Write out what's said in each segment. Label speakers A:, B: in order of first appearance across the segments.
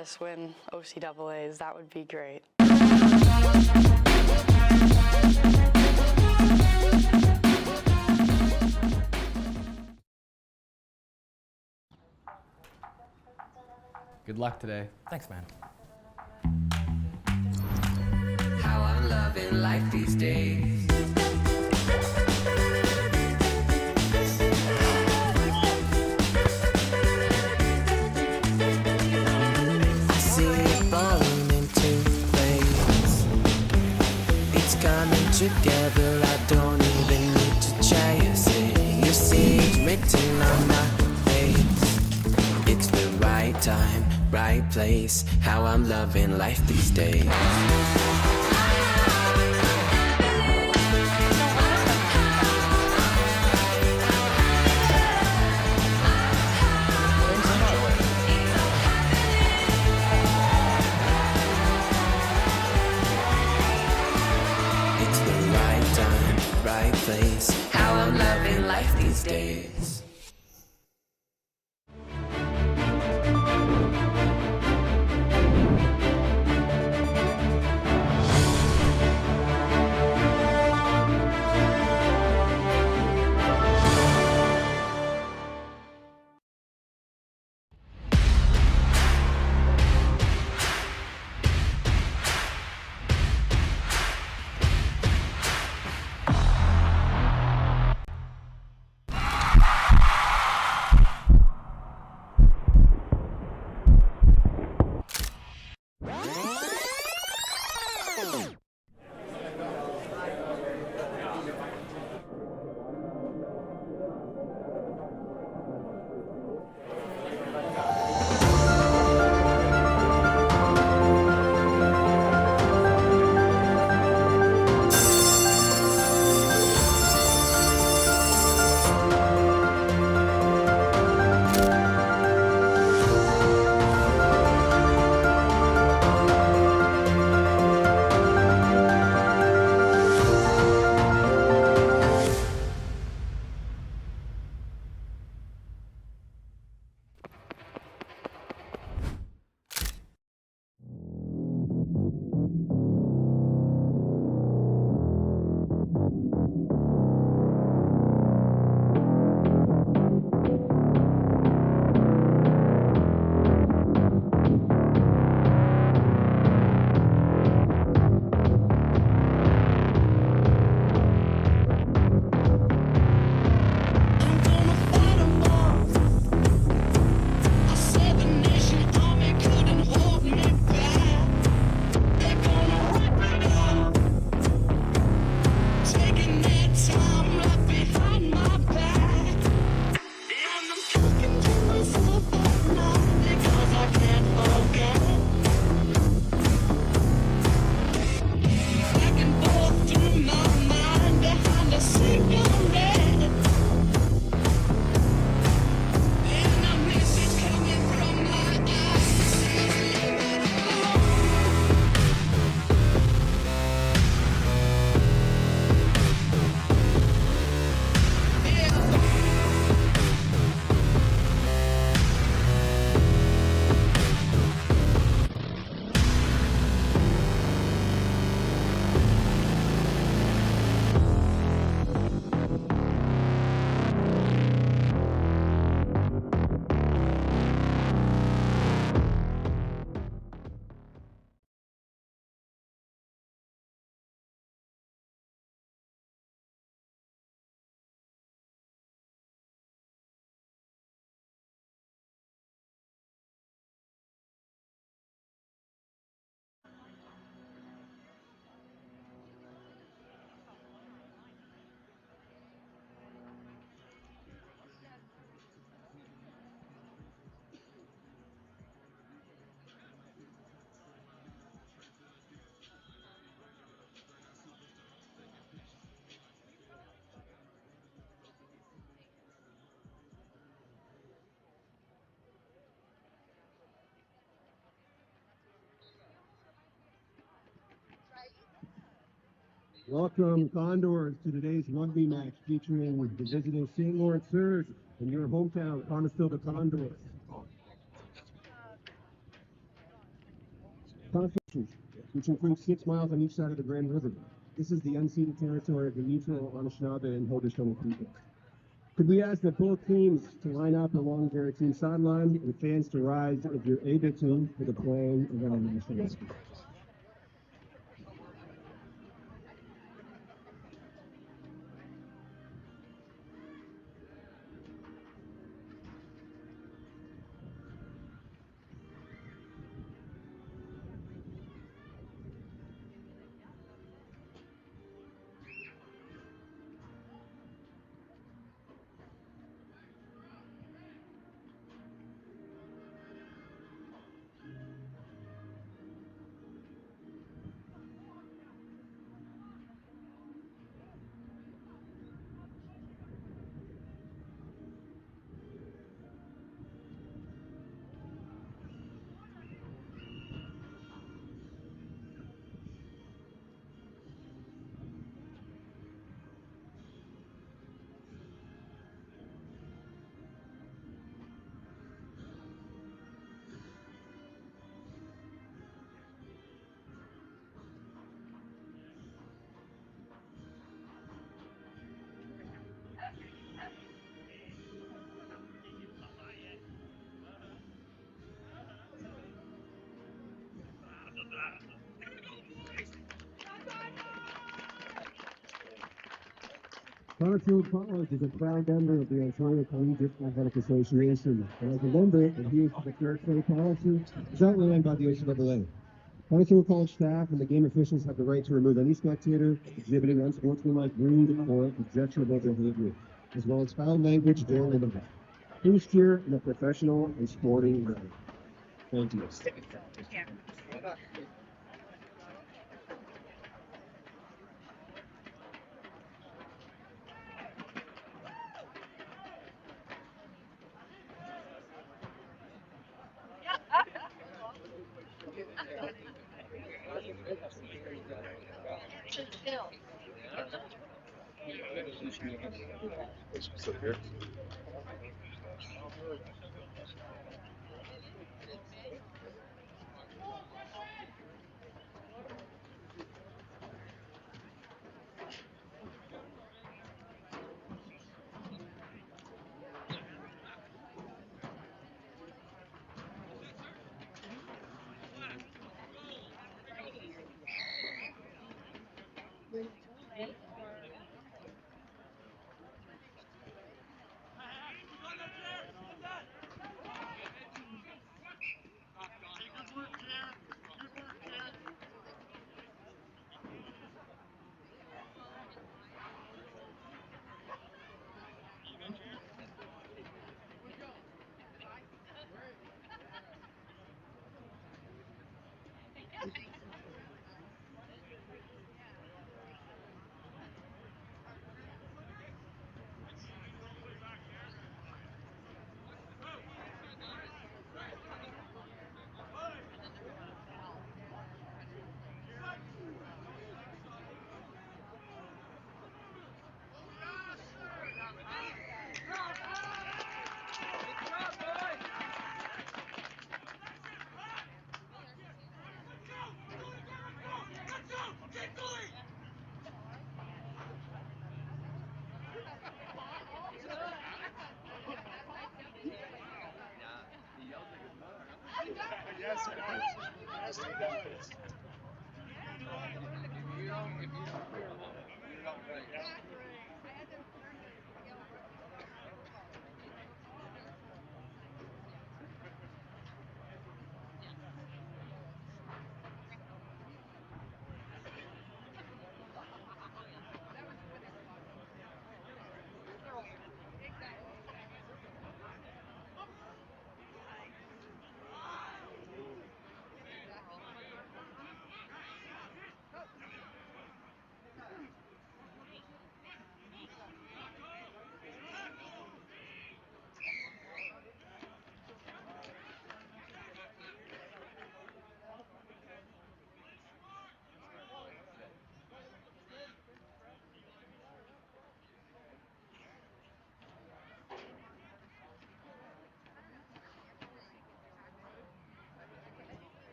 A: us win OCAAs. That would be great.
B: Good luck today.
C: Thanks, man.
D: How I'm loving life these days. I see it falling into place. It's coming together, I don't even need to chase it. You see it written on my face. It's the right time, right place. How I'm loving life these days. It's the right time, right place. How I'm loving life these days.
E: Welcome, Condors, to today's rugby match featuring the visiting St. Lawrence Surge in your hometown, Conestoga Condors. Conferences, which include 6 miles on each side of the Grand River. This is the unceded territory of the neutral Anishinaabe and Haudenosaunee people. Could we ask that both teams to line up along their team sideline and fans to rise if you're able to for the playing of our national anthem. Conestoga College is a proud member of the Ontario Collegiate Athletic Association, and as a member, adheres to the fair play policy as outlined by the OCAA. Conestoga College staff and the game officials have the right to remove any spectator exhibiting unsportsmanlike, rude, or objectionable behavior, as well as foul language during the event. Please cheer in a professional and sporting way. Thank you.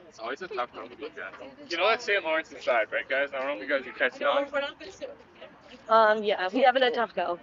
C: It's always a tough one to look at. You know that's St. Lawrence's side, right, guys? I don't know if you guys are catching on.
F: Yeah, we having a tough go.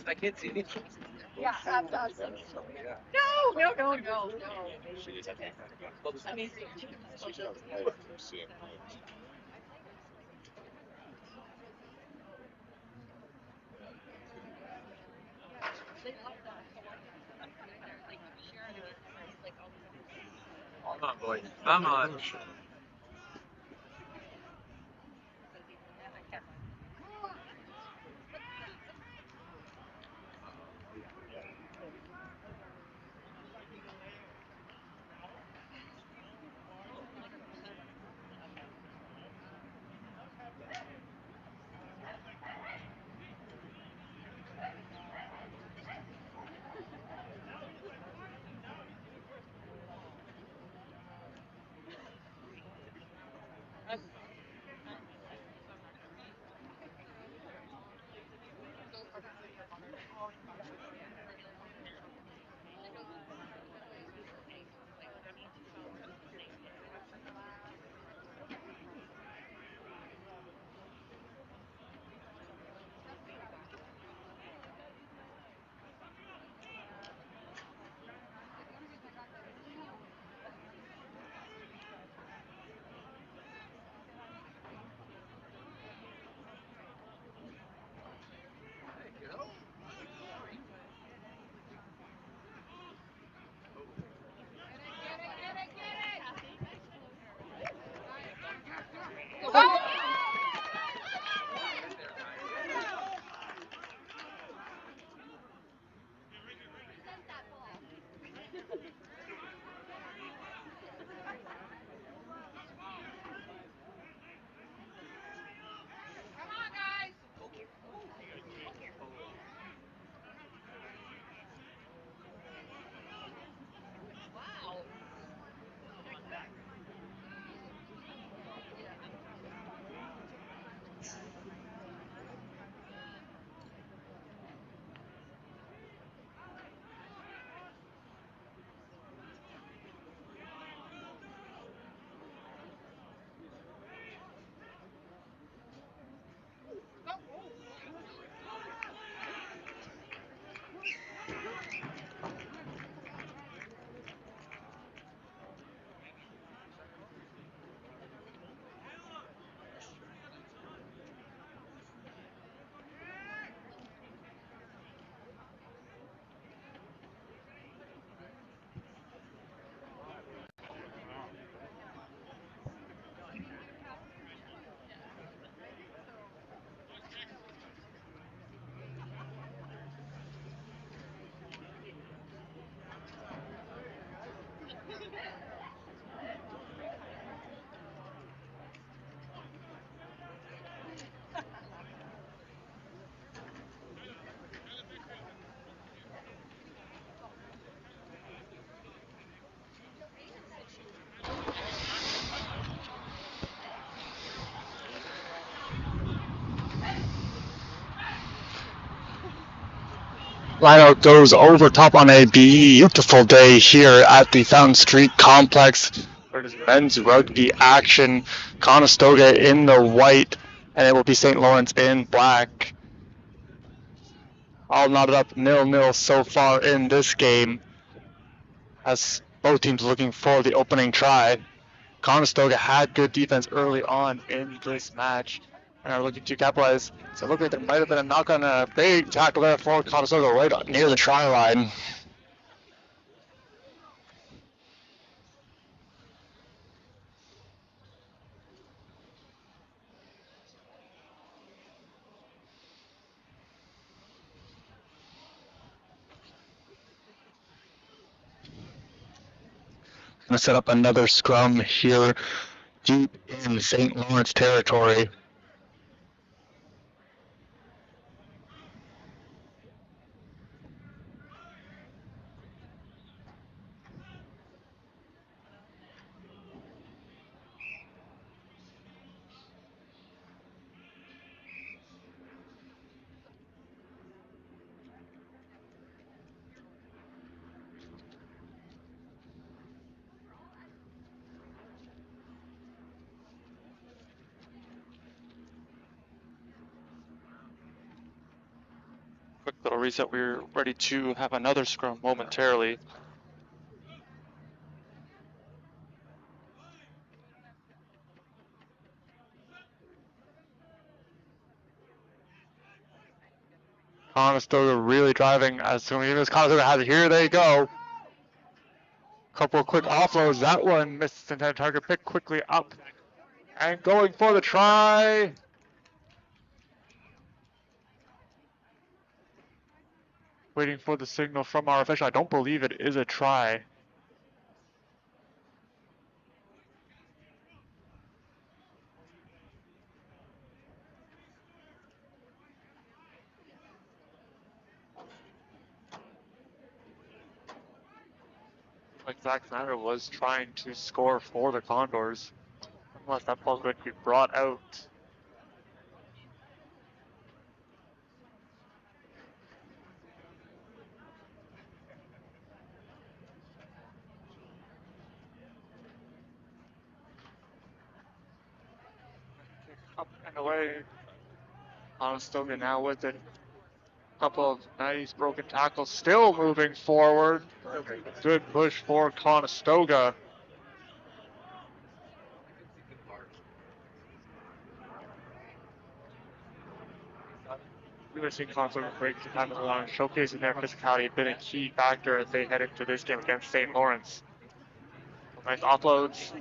C: I can't see anything.
F: Yeah, that's awesome. No. Amazing.
C: Come on, boys. Come on. Lineout goes over top on a beautiful day here at the Fountain Street Complex. There's men's rugby action. Conestoga in the white, and it will be St. Lawrence in black. All knotted up 0-0 so far in this game, as both teams looking for the opening try. Conestoga had good defense early on in this match and are looking to capitalize. So it looked like there might have been a knock on a big tackle there for Conestoga right near the try line. Going to set up another scrum here deep in St. Lawrence territory. Quick little reset. We're ready to have another scrum momentarily. Conestoga really driving as soon as Conestoga has it. Here they go. Couple of quick offloads. That one missed intended target. Pick quickly up and going for the try. Waiting for the signal from our official. I don't believe it is a try. Like Zach Snyder was trying to score for the Condors. Unless that ball's going to be brought out. Up and away. Conestoga now with it. Couple of nice broken tackles. Still moving forward. Good push for Conestoga. Really seeing Conestoga break the time along, showcasing their physicality, been a key factor as they head into this game against St. Lawrence. Nice offloads.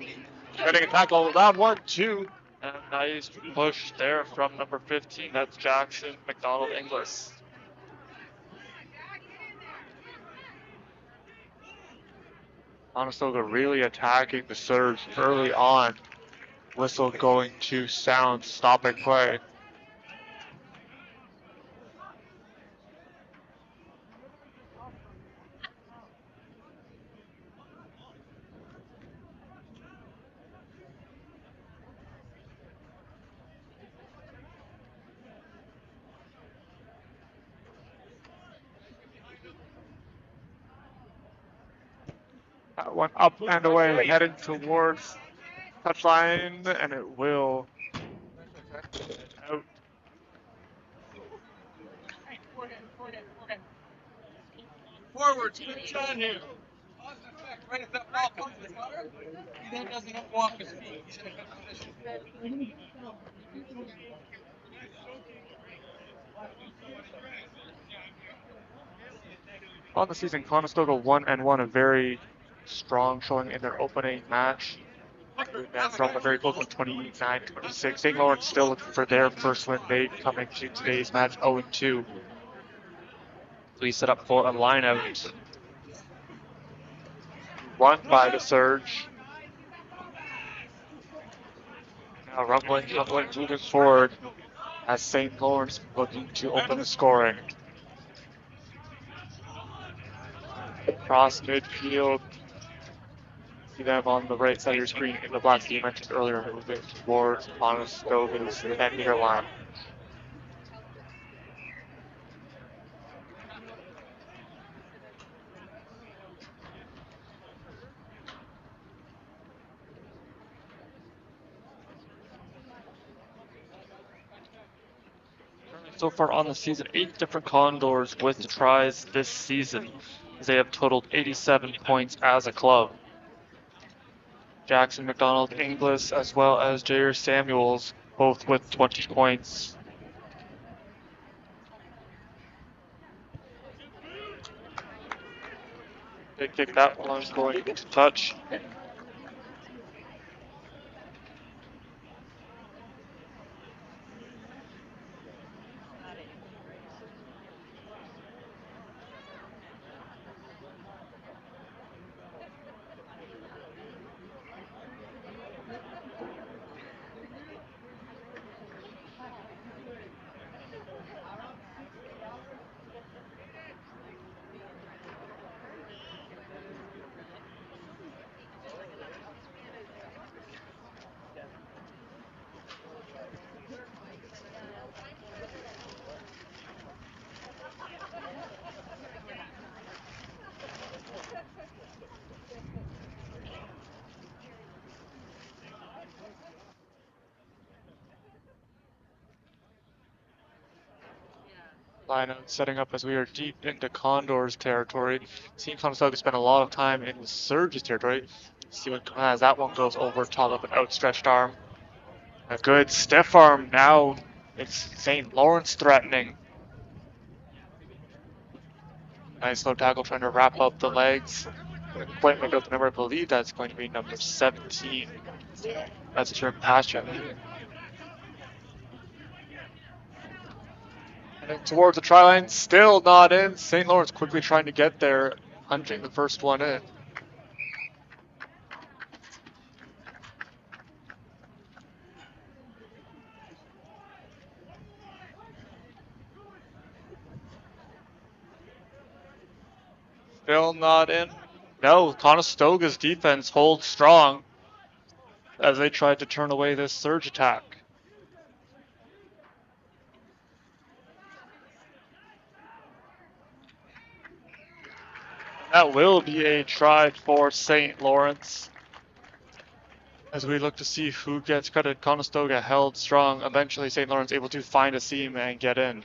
C: Getting a tackle. Round 1-2. And a nice push there from number 15. That's Jackson McDonald Inglis. Conestoga really attacking the surge early on. Whistle going to sound, stopping play. That one up and away, heading towards touchline, and it will out.
G: Forward, John here. Right at that ball comes to the cutter. He then doesn't walk his feet. He's in a good position.
C: On the season, Conestoga 1-1, a very strong showing in their opening match. From a very close one, 29-26. St. Lawrence still looking for their first win. They coming to today's match 0-2. We set up for a line-out. Won by the surge. Now rumbling, moving forward as St. Lawrence looking to open the scoring. Across midfield. See them on the right side of your screen in the black you mentioned earlier, moving towards Conestoga's 10-meter line. so far on the season, 8 different Condors with tries this season, as they have totaled 87 points as a club. Jackson McDonald Inglis as well as Jair Samuels, both with 20 points. They kick that one going to touch. Lineup setting up as we are deep into Condors territory. Team Conestoga spent a lot of time in the Surge's territory. See what as that one goes over top of an outstretched arm. A good stiff arm now. It's St. Lawrence threatening. Nice low tackle trying to wrap up the legs. Couldn't quite make out the number. I believe that's going to be number 17. That's Jerk Pasture. Heading towards the try line, still not in. St. Lawrence quickly trying to get there, punching the first one in. Still not in. No, Conestoga's defense holds strong as they tried to turn away this surge attack. That will be a try for St. Lawrence. As we look to see who gets credit, Conestoga held strong. Eventually, St. Lawrence able to find a seam and get in.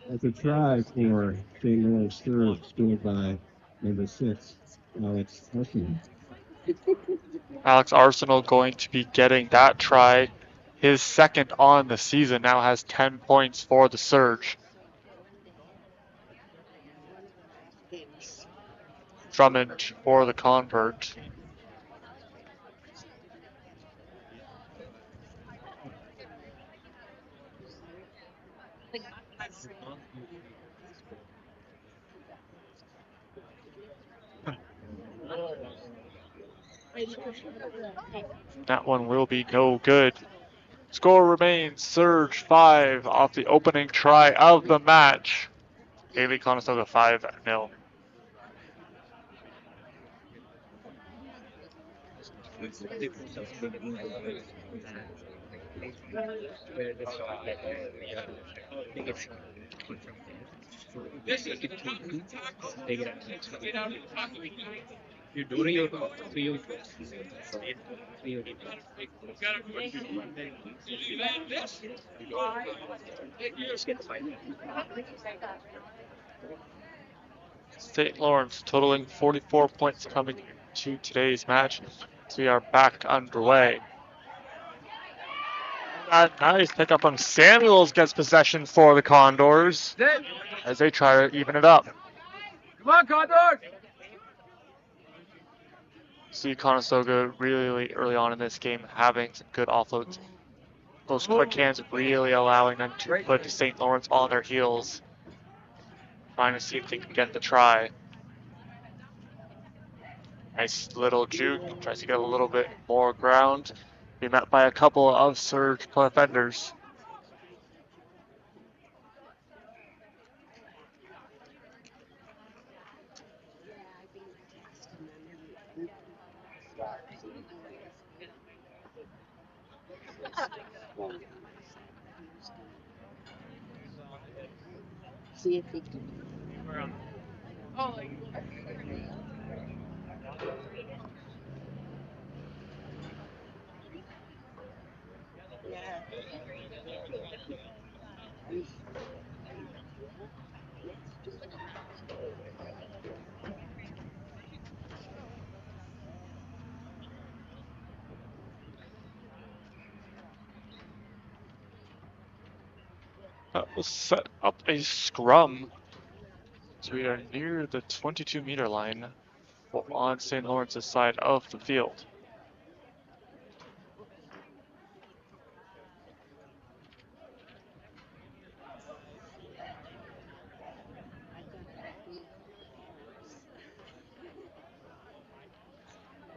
E: That's a try for St. Lawrence Sturge, scored by number 6, Alex Husson.
C: Alex Arsenal going to be getting that try. His second on the season, now has 10 points for the Surge. Drummond for the convert. That one will be no good. Score remains Surge 5 off the opening try of the match. Haley Conestoga 5-0. St. Lawrence totaling 44 points coming to today's match. So we are back underway. That nice pickup from Samuels gets possession for the Condors as they try to even it up.
G: Come on, Condors!
C: See Conestoga really early on in this game having some good offloads. Those quick hands really allowing them to put St. Lawrence on their heels. Trying to see if they can get the try. Nice little juke, tries to get a little bit more ground. Be met by a couple of Surge defenders. That will set up a scrum. So we are near the 22-meter line on St. Lawrence's side of the field.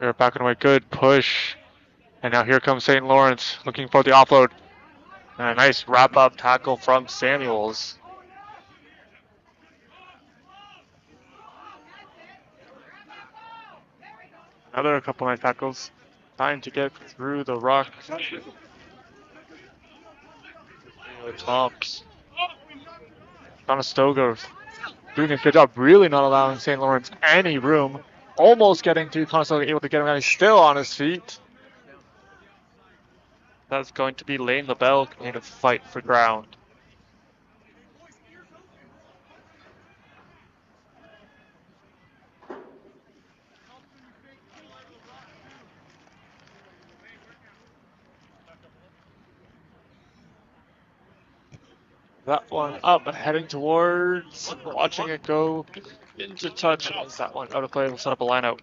C: We're backing away, good push. And now here comes St. Lawrence looking for the offload. And a nice wrap-up tackle from Samuels. Another couple nice tackles. Trying to get through the ruck. Tops. Conestoga doing a good job, really not allowing St. Lawrence any room. Almost getting to Conestoga, able to get him out. He's still on his feet. That's going to be Lane LaBelle continuing to fight for ground. That one up, heading towards, watching it go into touch. As that one out of play, will set up a line out.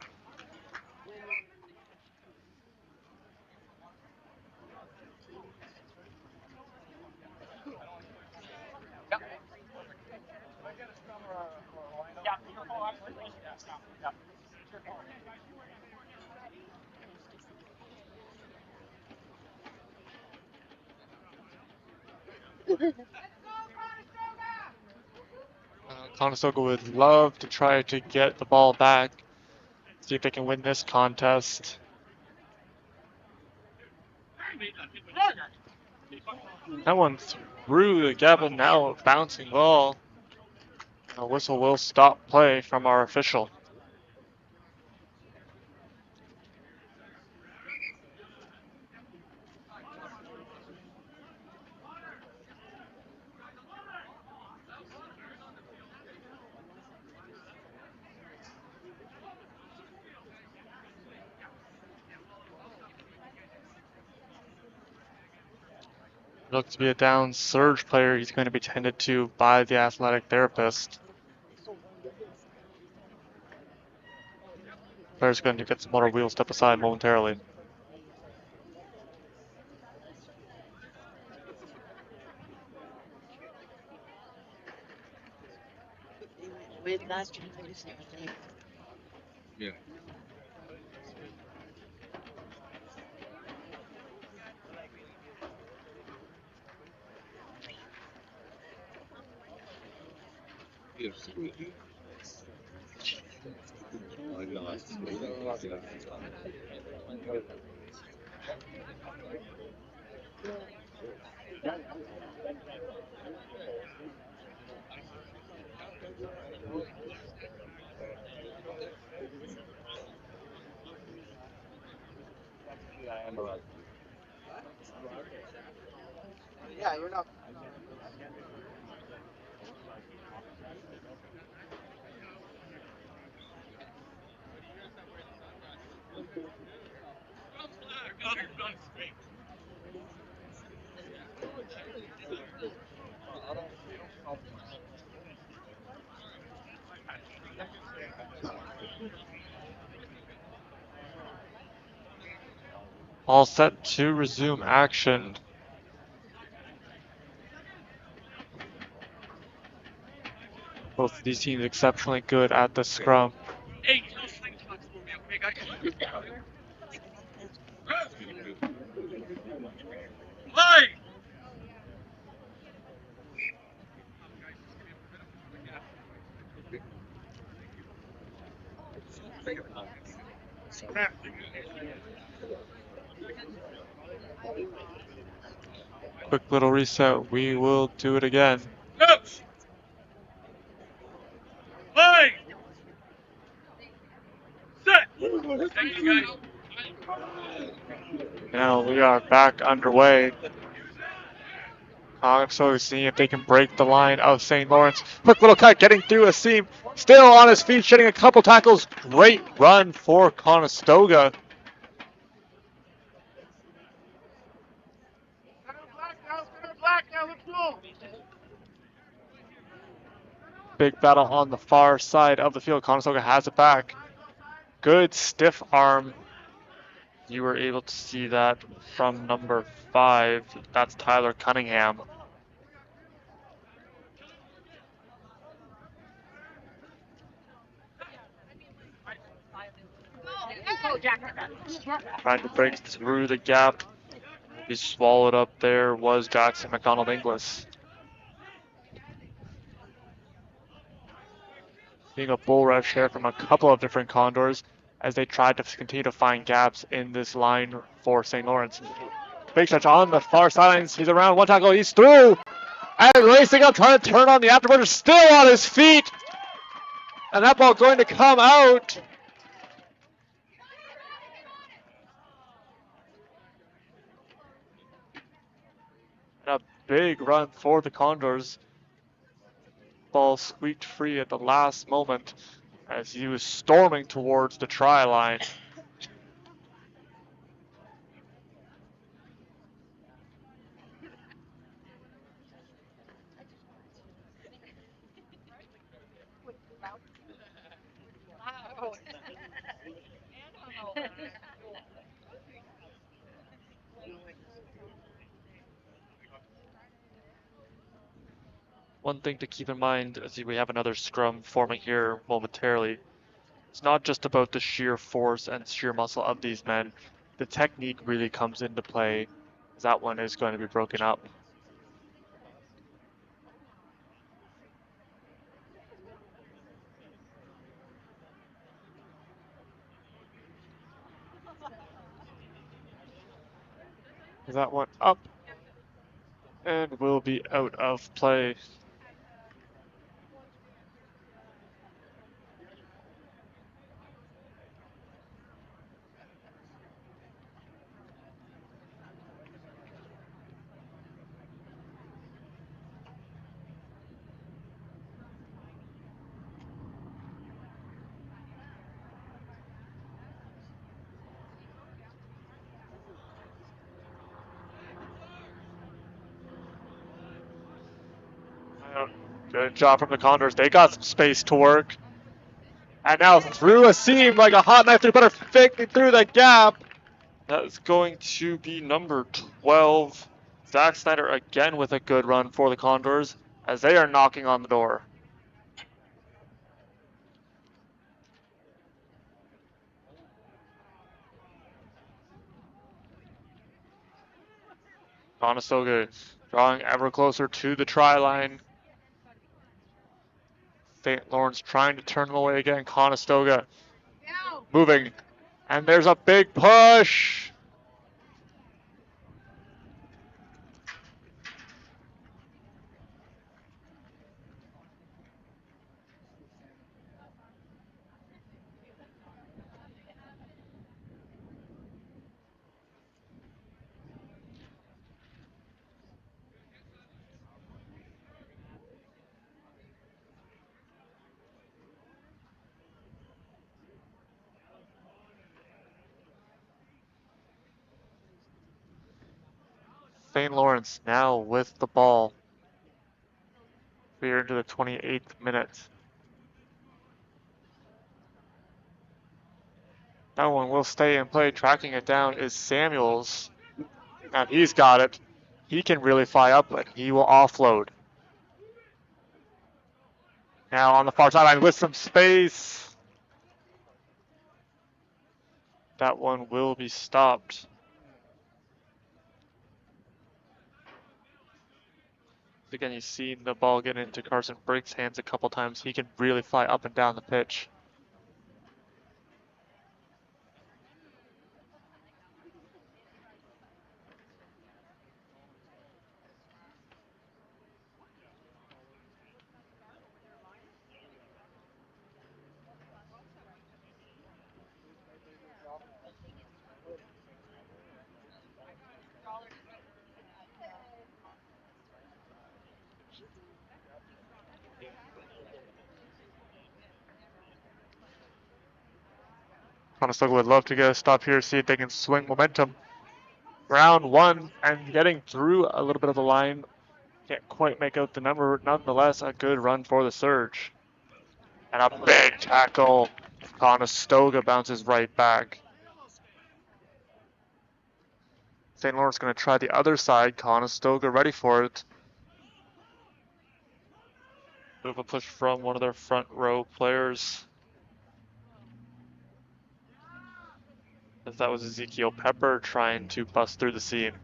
C: Conestoga would love to try to get the ball back, see if they can win this contest. That one through the gap, and now a bouncing ball. A whistle will stop play from our official. Looks to be a down surge player. He's going to be tended to by the athletic therapist. Player's going to get some motor wheel step aside momentarily.
G: Yeah. Yes. Yeah, you're not.
C: All set to resume action. Both of these teams exceptionally good at the scrum.
G: Hey, no sling shots for me, okay, guys? Play!
C: Quick little reset. We will do it again.
G: Oops!
C: Now we are back underway. So seeing if they can break the line of St. Lawrence. Quick little cut, getting through a seam. Still on his feet, shedding a couple tackles. Great run for Conestoga. Big battle on the far side of the field. Conestoga has it back. Good stiff arm. You were able to see that from number 5. That's Tyler Cunningham. Trying to break through the gap. He swallowed up there was Jackson McDonald Inglis. Being a bull rush here from a couple of different Condors as they tried to continue to find gaps in this line for St. Lawrence. Big stretch on the far sidelines. He's around one tackle. He's through. And racing up, trying to turn on the afterburner. Still on his feet. And that ball going to come out. And a big run for the Condors. Ball squeaked free at the last moment as he was storming towards the try line. One thing to keep in mind as we have another scrum forming here momentarily. It's not just about the sheer force and sheer muscle of these men. The technique really comes into play as that one is going to be broken up. That one up and will be out of play. Good job from the Condors. They got some space to work. And now through a seam like a hot knife through butter, faking through the gap. That is going to be number 12. Zach Snyder again with a good run for the Condors as they are knocking on the door. Conestoga drawing ever closer to the try line. St. Lawrence trying to turn them away again. Conestoga moving. And there's a big push. St. Lawrence now with the ball. We are into the 28th minute. That one will stay in play. Tracking it down is Samuels. And he's got it. He can really fly up, but he will offload. Now on the far sideline with some space. That one will be stopped. Again, you've seen the ball get into Carson Briggs' hands a couple times. He can really fly up and down the pitch. Conestoga would love to get a stop here, see if they can swing momentum. Round one, and getting through a little bit of a line. Can't quite make out the number. Nonetheless, a good run for the Surge. And a big tackle. Conestoga bounces right back. St. Lawrence going to try the other side. Conestoga ready for it. Move a push from one of their front row players. As that was Ezekiel Pepper trying to bust through the seam.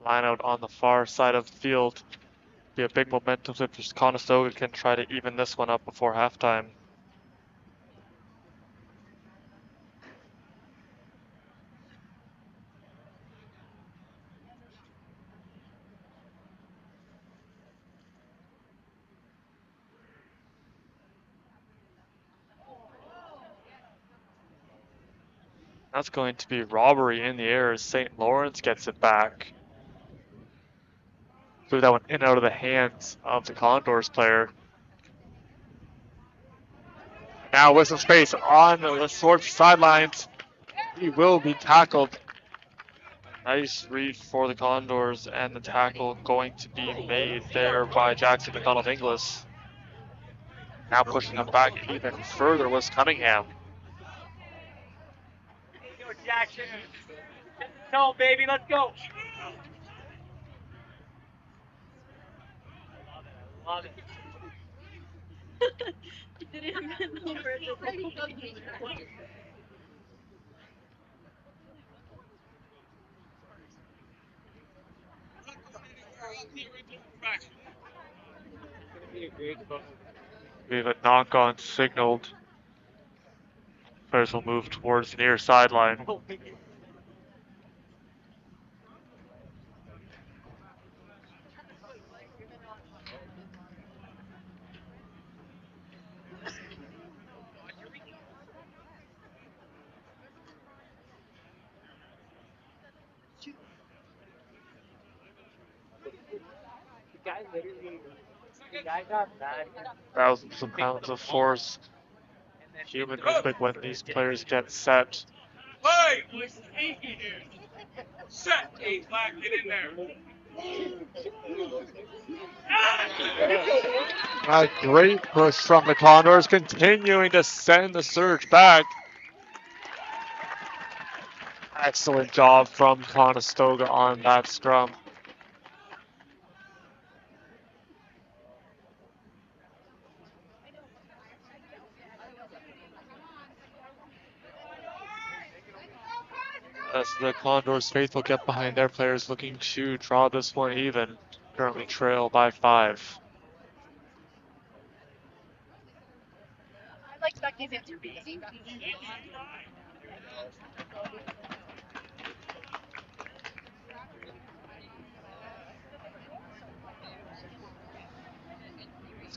C: Line out on the far side of the field. Be a big momentum flip if Conestoga can try to even this one up before halftime. That's going to be robbery in the air as St. Lawrence gets it back. Threw that one in and out of the hands of the Condors player. Now with some space on the Swords sidelines. He will be tackled. Nice read for the Condors, and the tackle going to be made there by Jackson McDonald Inglis. Now pushing him back even further was Cunningham.
G: Go, Jackson. Set the tone, baby. Let's go. Love it.
C: We have a knock-on signaled. Players will move towards the near sideline. Thousands of pounds of force. Human movement when these players get set.
G: Hey! Set! Hey, Black, get in there.
C: A great push from the Condors, continuing to send the Surge back. Excellent job from Conestoga on that scrum. As the Condors faithful get behind their players, looking to draw this one even. Currently trail by 5.
F: I like Becky's interview.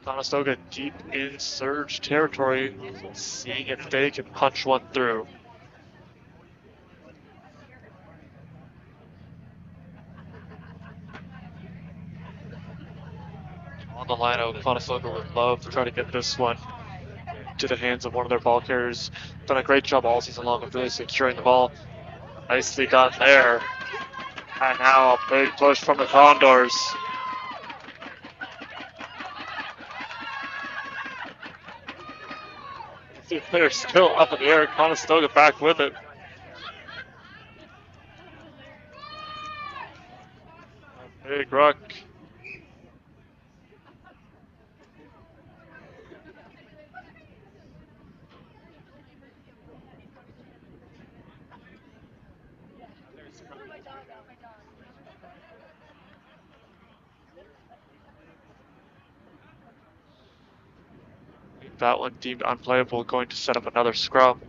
C: Conestoga deep in Surge territory, seeing if they can punch one through. On the line out, Conestoga would love to try to get this one to the hands of one of their ball carriers. Done a great job all season long of really securing the ball. Nicely done there. And now a big push from the Condors. The player's still up in the air. Conestoga back with it. A big ruck. That one deemed unplayable, going to set up another scrum.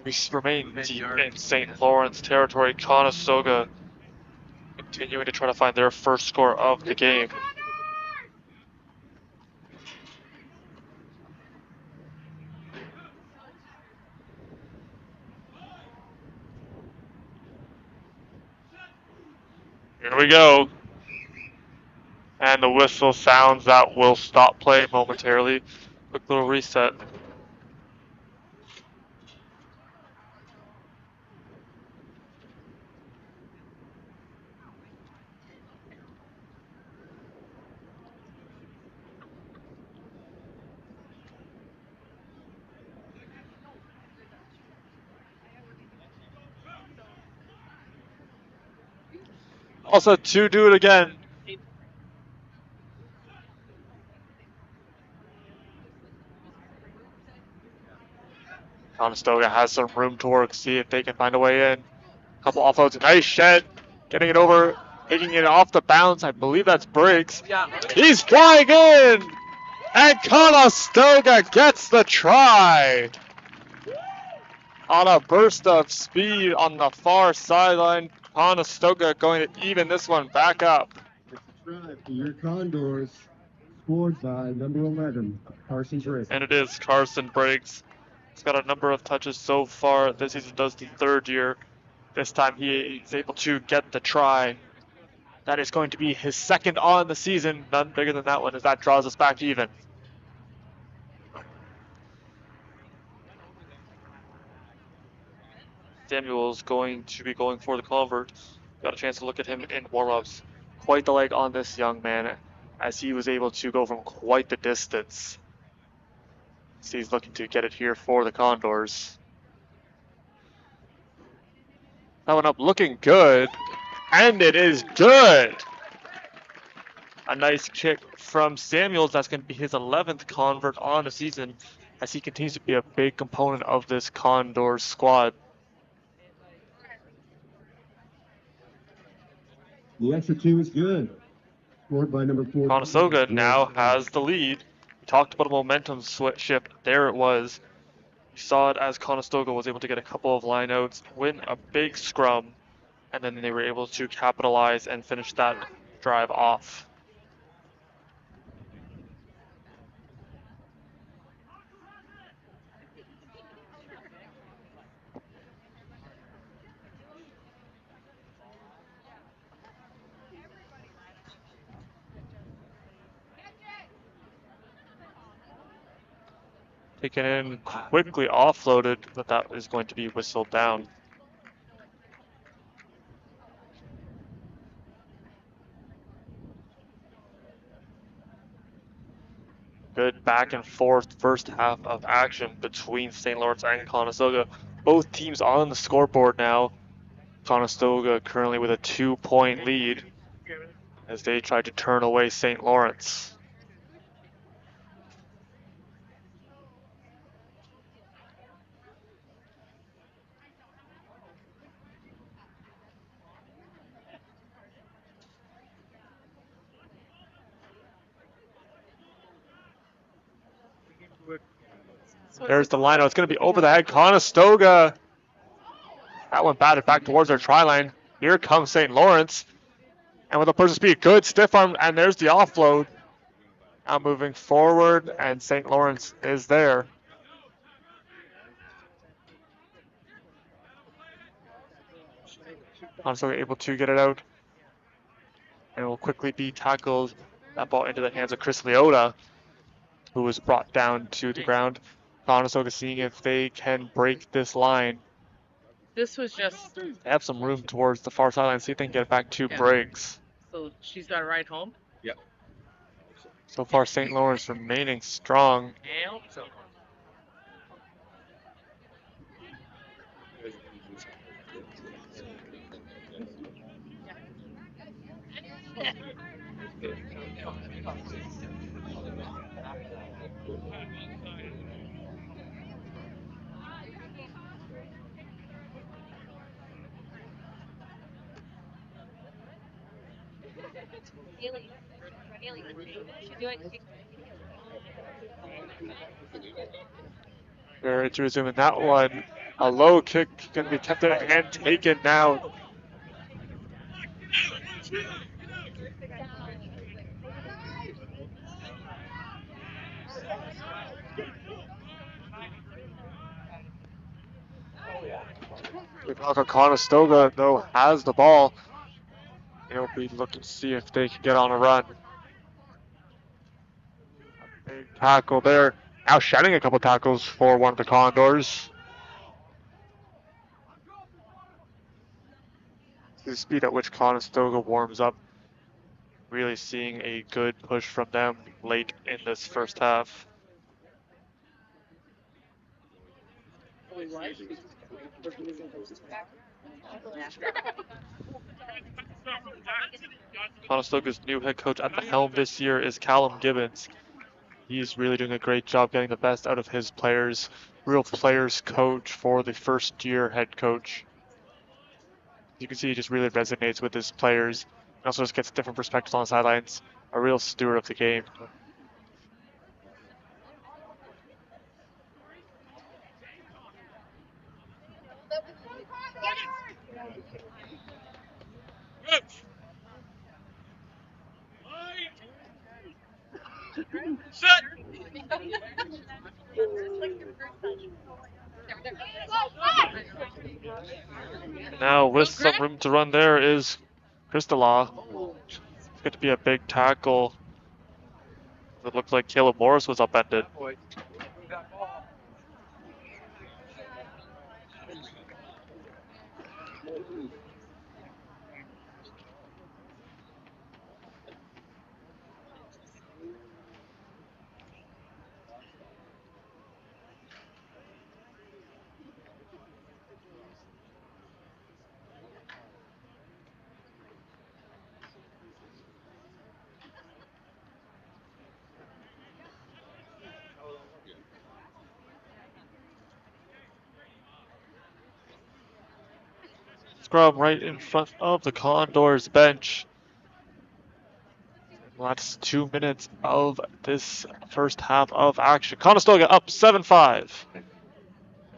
C: We remain deep in St. Lawrence territory. Conestoga continuing to try to find their first score of the game. Here we go. And the whistle sounds that will stop play momentarily. Quick little reset. Also, to do it again. Conestoga has some room to work, see if they can find a way in. Couple offloads, nice shed, getting it over, taking it off the bounce. I believe that's Briggs. He's flying in, and Conestoga gets the try. On a burst of speed on the far sideline, Conestoga going to even this one back up.
E: Try for your Condors, scored by number 11, Carson Briggs.
C: And it is Carson Briggs. He's got a number of touches so far this season, does the third year. This time he is able to get the try. That is going to be his second on the season. None bigger than that one, as that draws us back even. Samuel's going to be going for the convert. Got a chance to look at him in warm-ups. Quite the leg on this young man, as he was able to go from quite the distance. So he's looking to get it here for the Condors. That one up looking good, and it is good. A nice kick from Samuels. That's going to be his 11th convert on the season, as he continues to be a big component of this Condors squad.
E: The extra 2 is good. Scored by number 4.
C: Conestoga now has the lead. We talked about a momentum shift. There it was. We saw it as Conestoga was able to get a couple of lineouts, win a big scrum, and then they were able to capitalize and finish that drive off. Taken in, quickly offloaded, but that is going to be whistled down. Good back and forth first half of action between St. Lawrence and Conestoga. Both teams on the scoreboard now. Conestoga currently with a 2-point lead as they try to turn away St. Lawrence. There's the line. It's going to be over the head. Conestoga. That one batted back towards their try line. Here comes St. Lawrence. And with a burst of speed, good stiff arm, and there's the offload. Now moving forward, and St. Lawrence is there. Conestoga able to get it out. And will quickly be tackled. That ball into the hands of Chris Leota, who was brought down to the ground. Conestoga seeing if they can break this line.
H: This was just.
C: They have some room towards the far sideline. See if they can get it back to Briggs.
H: So she's got to ride home.
G: Yep.
C: So far, St. Lawrence remaining strong.
H: And so.
C: Ready to resume in that one. A low kick going to be attempted and taken now. Conestoga, though, has the ball. They'll be looking to see if they can get on a run. Big tackle there. Now shedding a couple tackles for one of the Condors. The speed at which Conestoga warms up. Really seeing a good push from them late in this first half. Conestoga's new head coach at the helm this year is Callum Gibbons. He's really doing a great job getting the best out of his players. Real players coach for the first year head coach. You can see he just really resonates with his players. And also just gets different perspectives on the sidelines. A real steward of the game.
G: Set.
C: Now with some room to run there is Cristalaw. It's going to be a big tackle. It looked like Caleb Morris was upended. Scrum right in front of the Condors bench. Last 2 minutes of this first half of action. Conestoga up 7-5.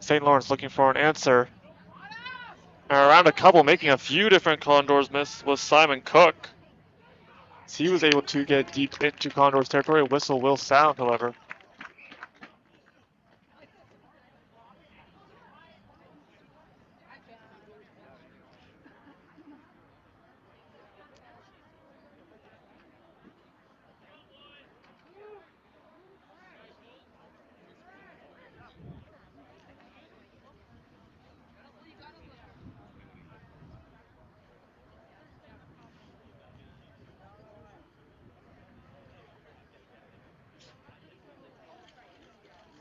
C: St. Lawrence looking for an answer. And around a couple, making a few different Condors miss was Simon Cook. He was able to get deep into Condors territory. A whistle will sound, however.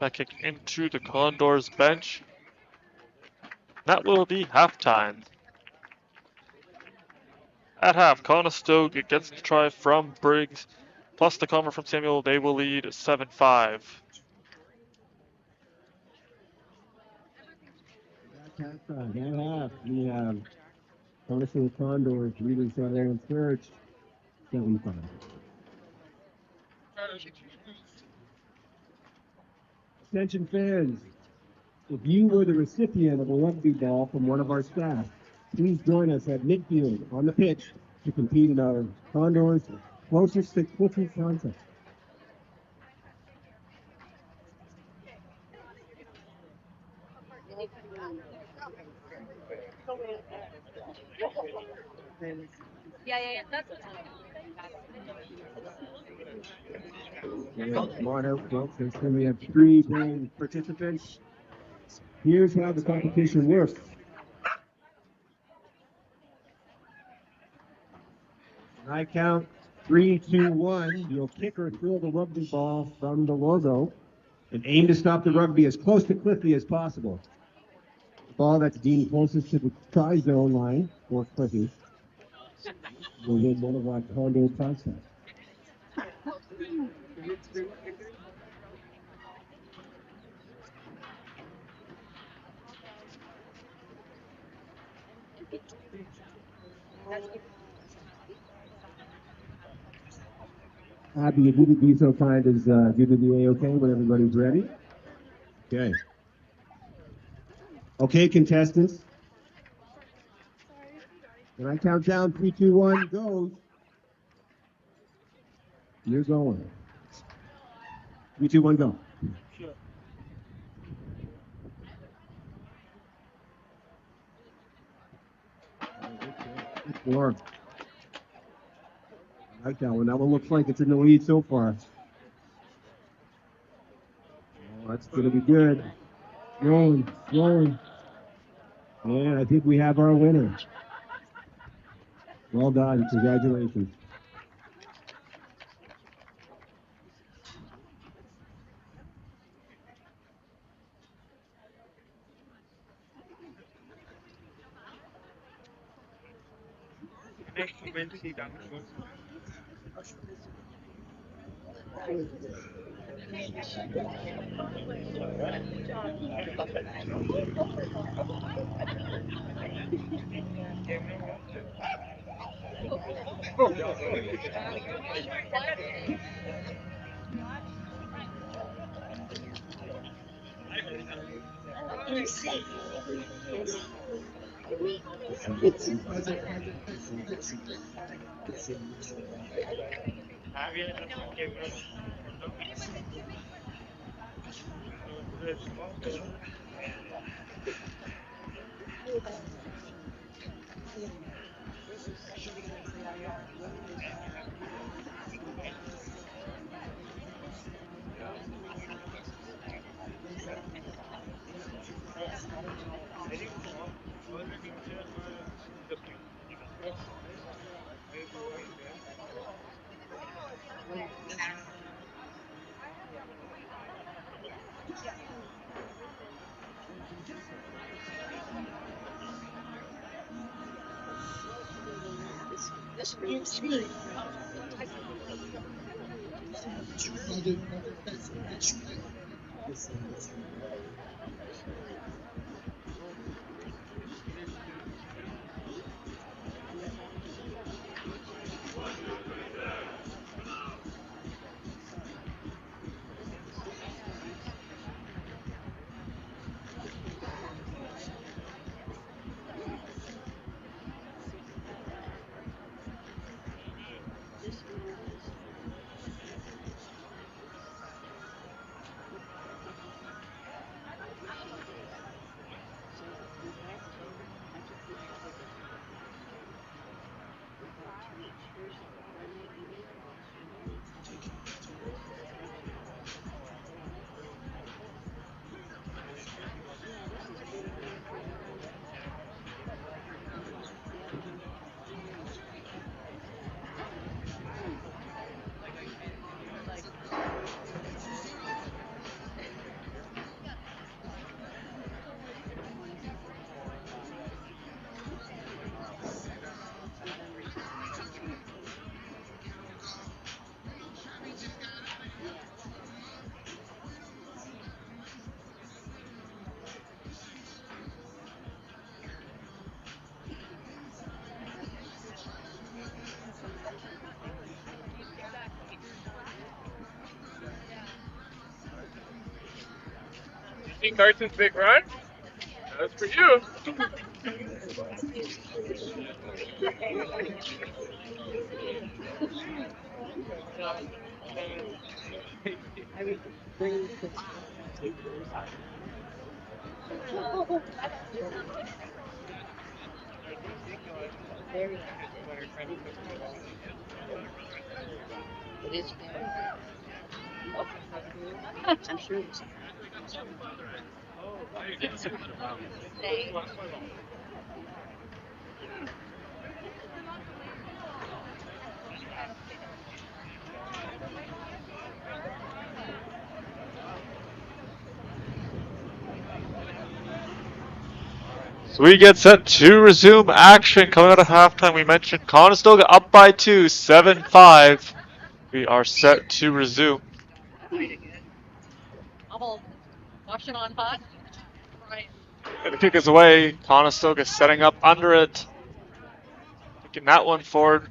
C: That kick into the Condors bench. That will be halftime. At half, Conestoga gets the try from Briggs, plus the cover from Samuel. They will lead 7-5.
E: At half, we have Conestoga Condors leading St. Lawrence Church 7-5. Attention fans, if you were the recipient of a rugby ball from one of our staff, please join us at midfield on the pitch to compete in our Condors closest to Clifton contest.
F: Yeah. That's
E: Come on out, folks. There's going to be 3 main participants. Here's how the competition works. When I count 3, 2, 1, you'll kick or throw the rugby ball from the logo and aim to stop the rugby as close to Cliffy as possible. The ball that's deemed closest to the try zone line, or Cliffy, will win one of our Condor contests. Abby, if you could be so kind as give me the A-OK when everybody's ready. Okay. Okay, contestants. When I count down 3, 2, 1, goes. You're going. 3, 2, 1, go. Four. I like that one. That one looks like it's in the lead so far. Oh, that's going to be good. Rolling, rolling. And I think we have our winner. Well done. Congratulations.
G: You see Carson's big run? That's for you.
C: So we get set to resume action coming out of halftime. We mentioned Conestoga up by 2, 7-5. We are set to resume. Gonna kick us away. Conestoga setting up under it. Kicking that one forward.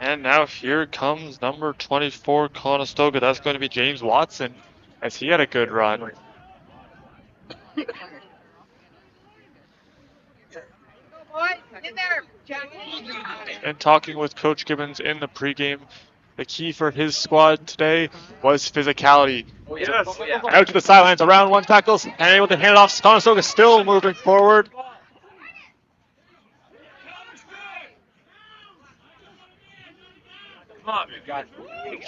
C: And now here comes number 24 Conestoga. That's going to be James Watson, as he had a good run. And talking with Coach Gibbons in the pregame, the key for his squad today was physicality. Out to the sidelines, around one tackles, and able to hand it off. Conestoga still moving forward.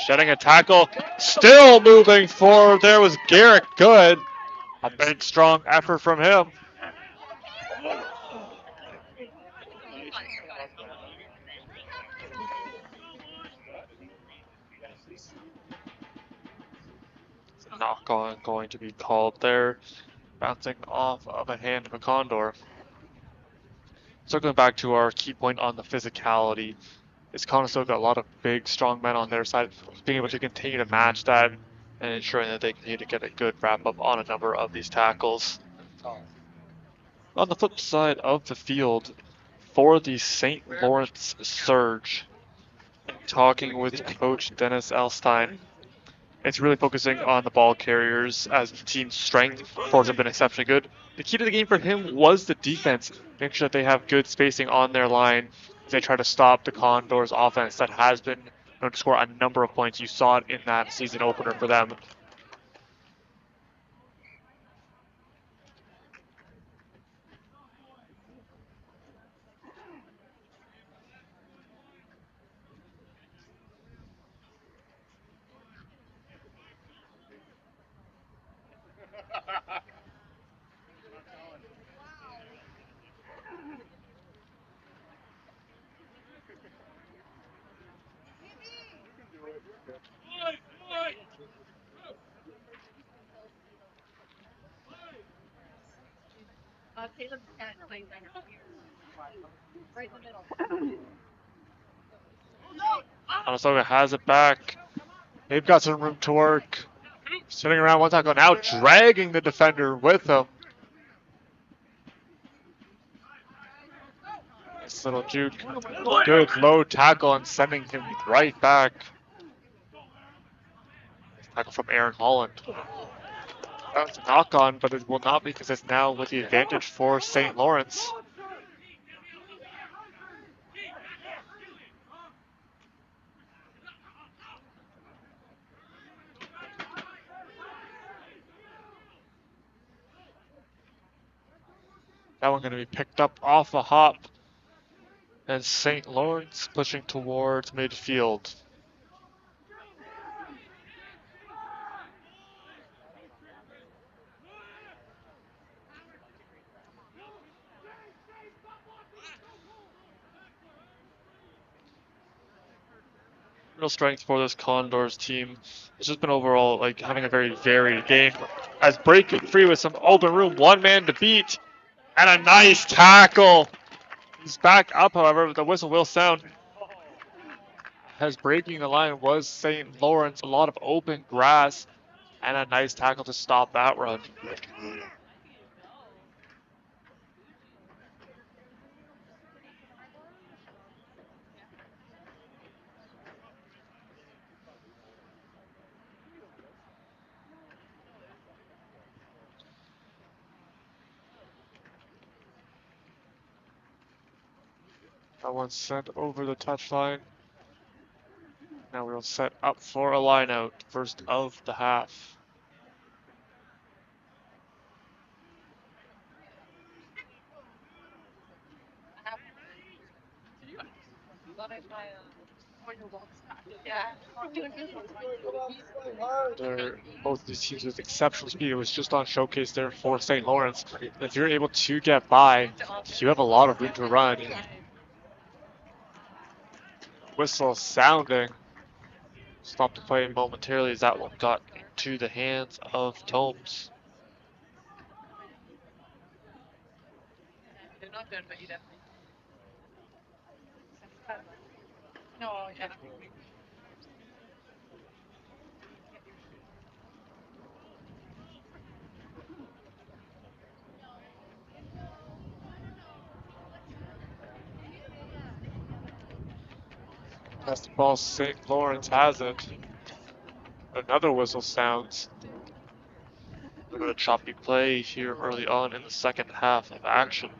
C: Shedding a tackle, still moving forward. There was Garrett Good. A big, strong effort from him. Knock on going to be called there. Bouncing off of a hand of a Condor. Circling back to our key point on the physicality, is Conestoga a lot of big, strong men on their side, being able to continue to match that and ensuring that they continue to get a good wrap up on a number of these tackles. On the flip side of the field, for the St. Lawrence Surge, talking with Coach Dennis Elstein, it's really focusing on the ball carriers as the team's strength forwards have been exceptionally good. The key to the game for him was the defense, making sure that they have good spacing on their line as they try to stop the Condors offense that has been known to score a number of points. You saw it in that season opener for them. Conestoga has it back. They've got some room to work. Sitting around one tackle, now dragging the defender with them. Nice little juke. Good low tackle and sending him right back. Tackle from Aaron Holland. That's a knock on, but it will not be because it's now with the advantage for St. Lawrence. That one going to be picked up off a hop. And St. Lawrence pushing towards midfield. Real strength for this Condors team. It's just been overall like having a very varied game. As breaking free with some open room, one man to beat, and a nice tackle. He's back up, however, the whistle will sound. As breaking the line was St. Lawrence, a lot of open grass, and a nice tackle to stop that run. That one's sent over the touchline. Now we'll set up for a line out, first of the half. Both these teams with exceptional speed. It was just on showcase there for St. Lawrence. If you're able to get by, you have a lot of room to run. Whistle sounding. Stopped the play momentarily as that one got into the hands of Tomes.
H: They're not good, but you definitely. No, yeah.
C: Pass the ball, St. Lawrence has it. Another whistle sounds. A little bit of choppy play here early on in the second half of action.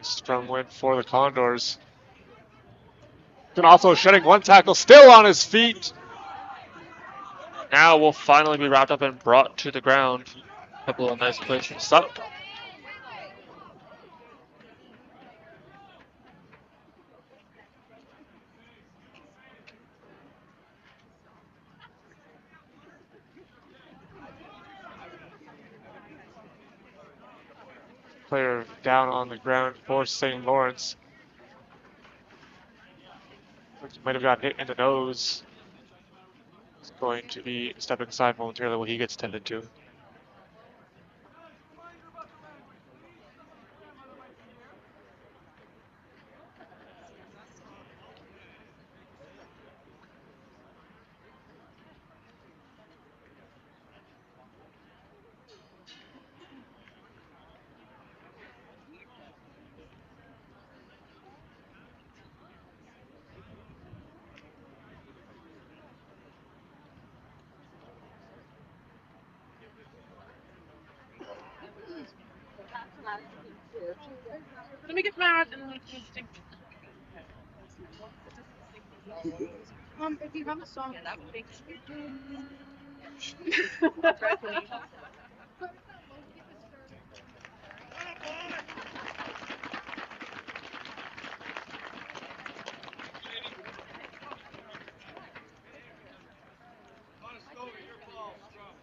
C: strong win for the Condors. And also shedding one tackle, still on his feet. Now will finally be wrapped up and brought to the ground. A couple of nice plays from Sup. Player down on the ground for St. Lawrence. Might have got hit in the nose. He's going to be stepping aside momentarily while he gets tended to.
H: Let me get mad and then it's distinct. If you have a song, that would make
G: Conestoga, your ball, strong.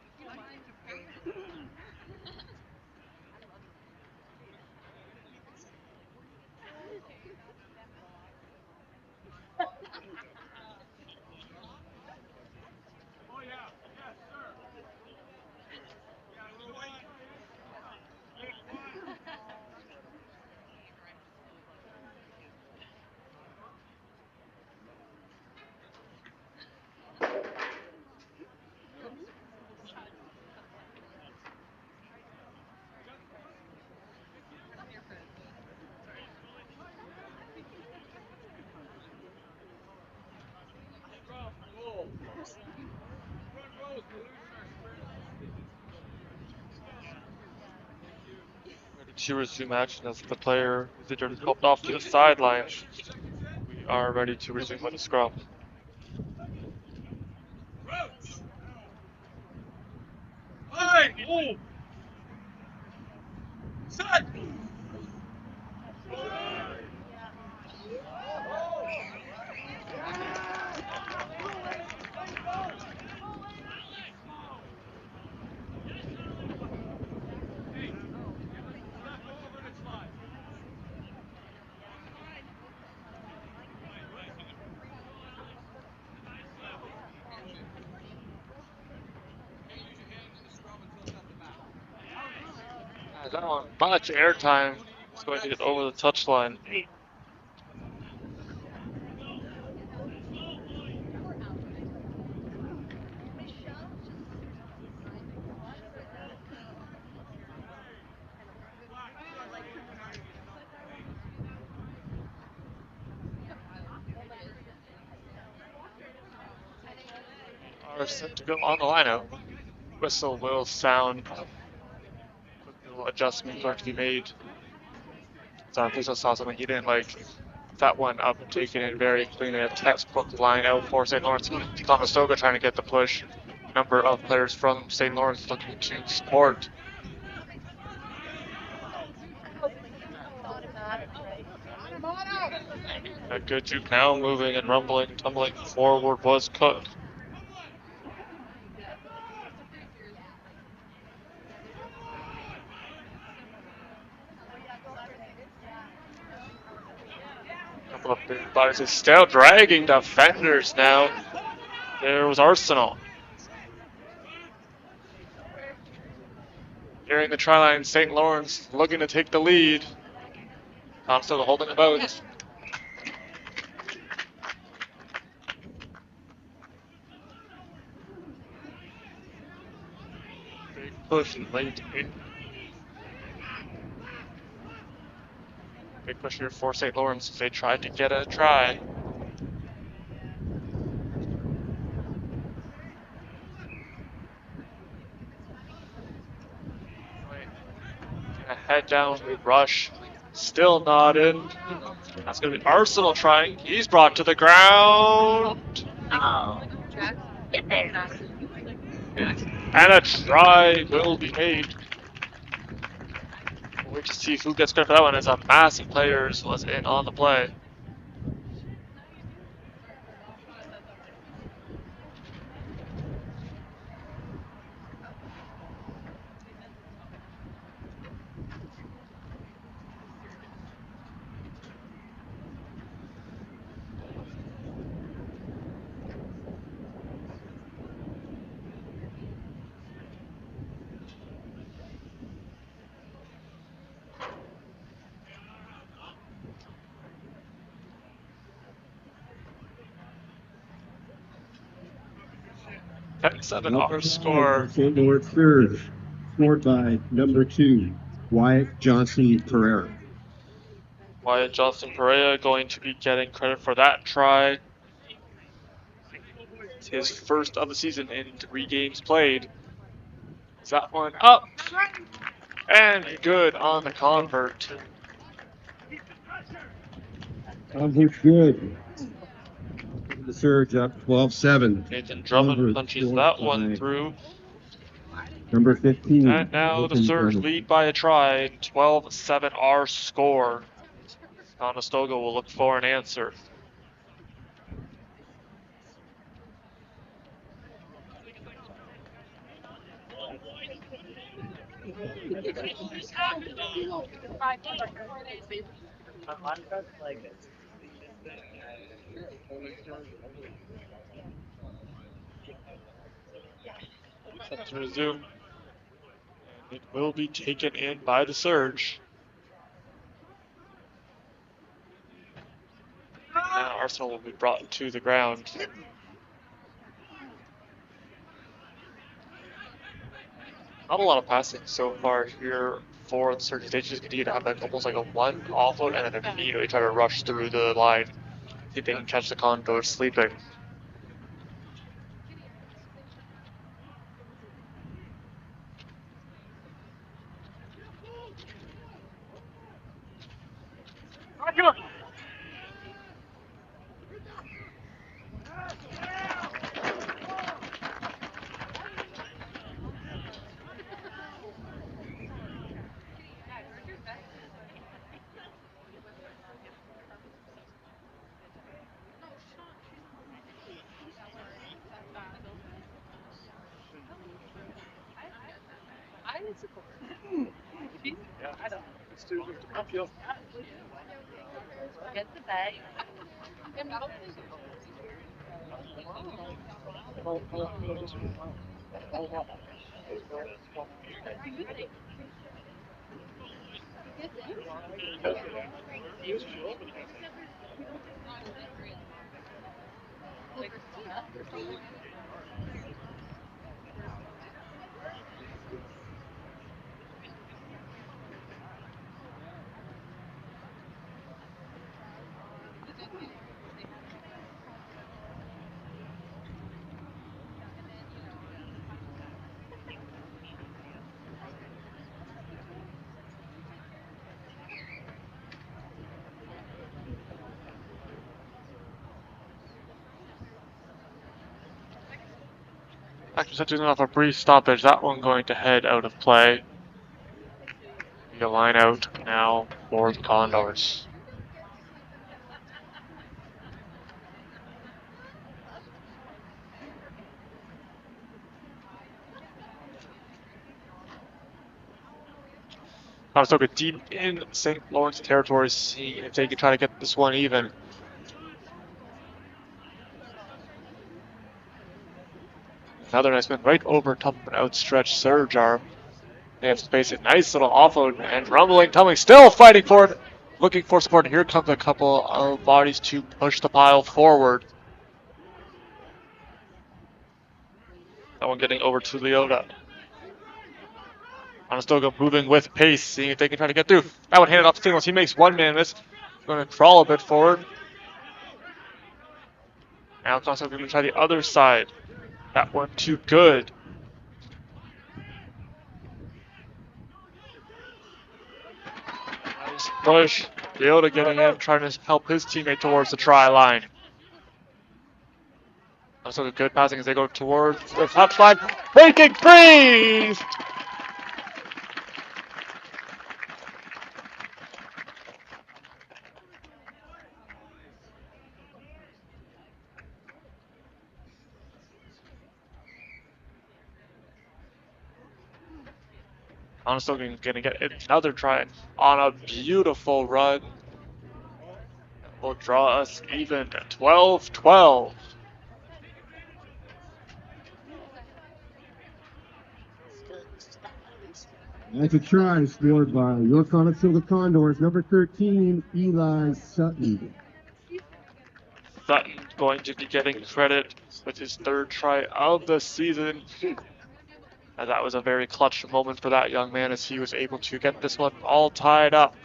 G: Oh yeah, yes sir. Yeah, a little white.
C: Ready to resume action as the player is injured is helped off to the sideline. We are ready to resume with the scrum.
G: Hey! Oh! Set!
C: That one, much airtime. It's going to get over the touchline. Are set to go on the lineup. Whistle will sound. Quick little adjustment going to be made. So I just saw something he didn't like. That one up and taking it very cleanly. A textbook line out for St. Lawrence. Conestoga trying to get the push. Number of players from St. Lawrence looking to support. A good juke now, moving and rumbling, tumbling forward was Cook. Couple of big bodies is still dragging defenders now. There was Arsenal. Nearing the try line, St. Lawrence looking to take the lead. Conestoga holding the boat. Big push late in. Big push here for St. Lawrence as they tried to get a try. Gonna head down, rush. Still not in. That's going to be Arsenal trying. He's brought to the ground. And a try will be made. We'll wait to see who gets credit for that one, as a massive players was in on the play. Seven our score.
E: St. Lawrence third, scored by number 2, Wyatt Johnson Pereira.
C: Wyatt Johnson Pereira going to be getting credit for that try. It's his first of the season in 3 games played. Is that one up? And good on the convert.
E: Convert's good. The surge up 12-7.
C: Nathan Drummond punches that one through.
E: Number 15.
C: And now the surge lead by a try. 12-7 our score. Conestoga will look for an answer. Set to resume. And it will be taken in by the surge. Now Arsenal will be brought to the ground. Not a lot of passing so far here for the surge. They just continue to have like almost like a one offload and then immediately try to rush through the line. See if they can catch the Condors sleeping.
F: Get the bag. Actually, setting off a brief stoppage. That one going to head out of play. The line out now for the Condors. Conestoga deep in St. Lawrence territory, seeing if they can try to get this one even. Another nice one right over top of an outstretched surge arm. They have space. A nice little offload and rumbling, tumbling, still fighting for it. Looking for support. And here comes a couple of bodies to push the pile forward. That one getting over to Leota. Conestoga moving with pace, seeing if they can try to get through. That one handed off to Singles. He makes one man miss. Going to crawl a bit forward. Now Conestoga going to try the other side. That one too good. push. Yoda getting in, trying to help his teammate towards the try line. Also good passing as they go towards the touchline. Breaking free! Conestoga going to get another try on a beautiful run. Will draw us even 12-12.
E: That's a try scored by your Conestoga Condors, number 13, Eli Sutton.
F: Sutton going to be getting credit with his third try of the season. And that was a very clutch moment for that young man as he was able to get this one all tied up.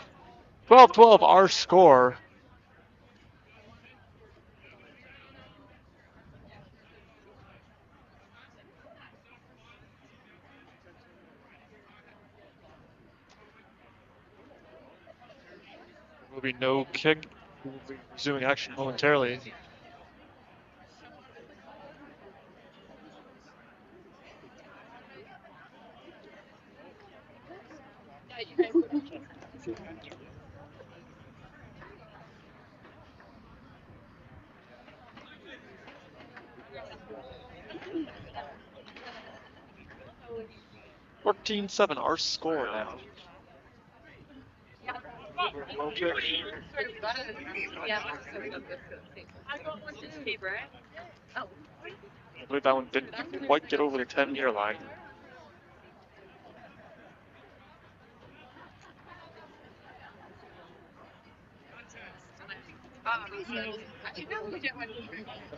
F: 12-12 our score. There will be no kick. We will be resuming action momentarily. (14-7) our score now. I believe that one didn't quite get over the 10-meter line.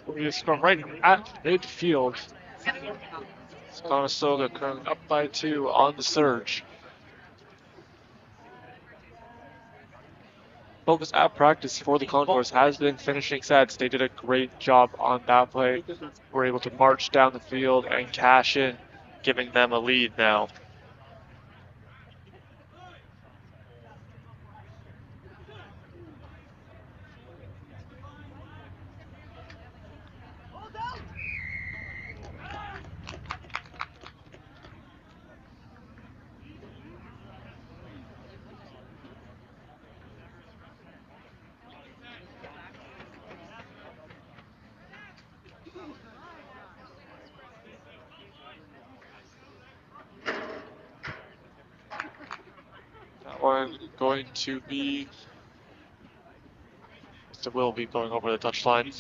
F: We just come right at midfield. Conestoga currently up by 2 on the surge. Focus at practice for the Condors has been finishing sets. They did a great job on that play. We're able to march down the field and cash in, giving them a lead now. That one going to be... Mr. Will be going over the touchline.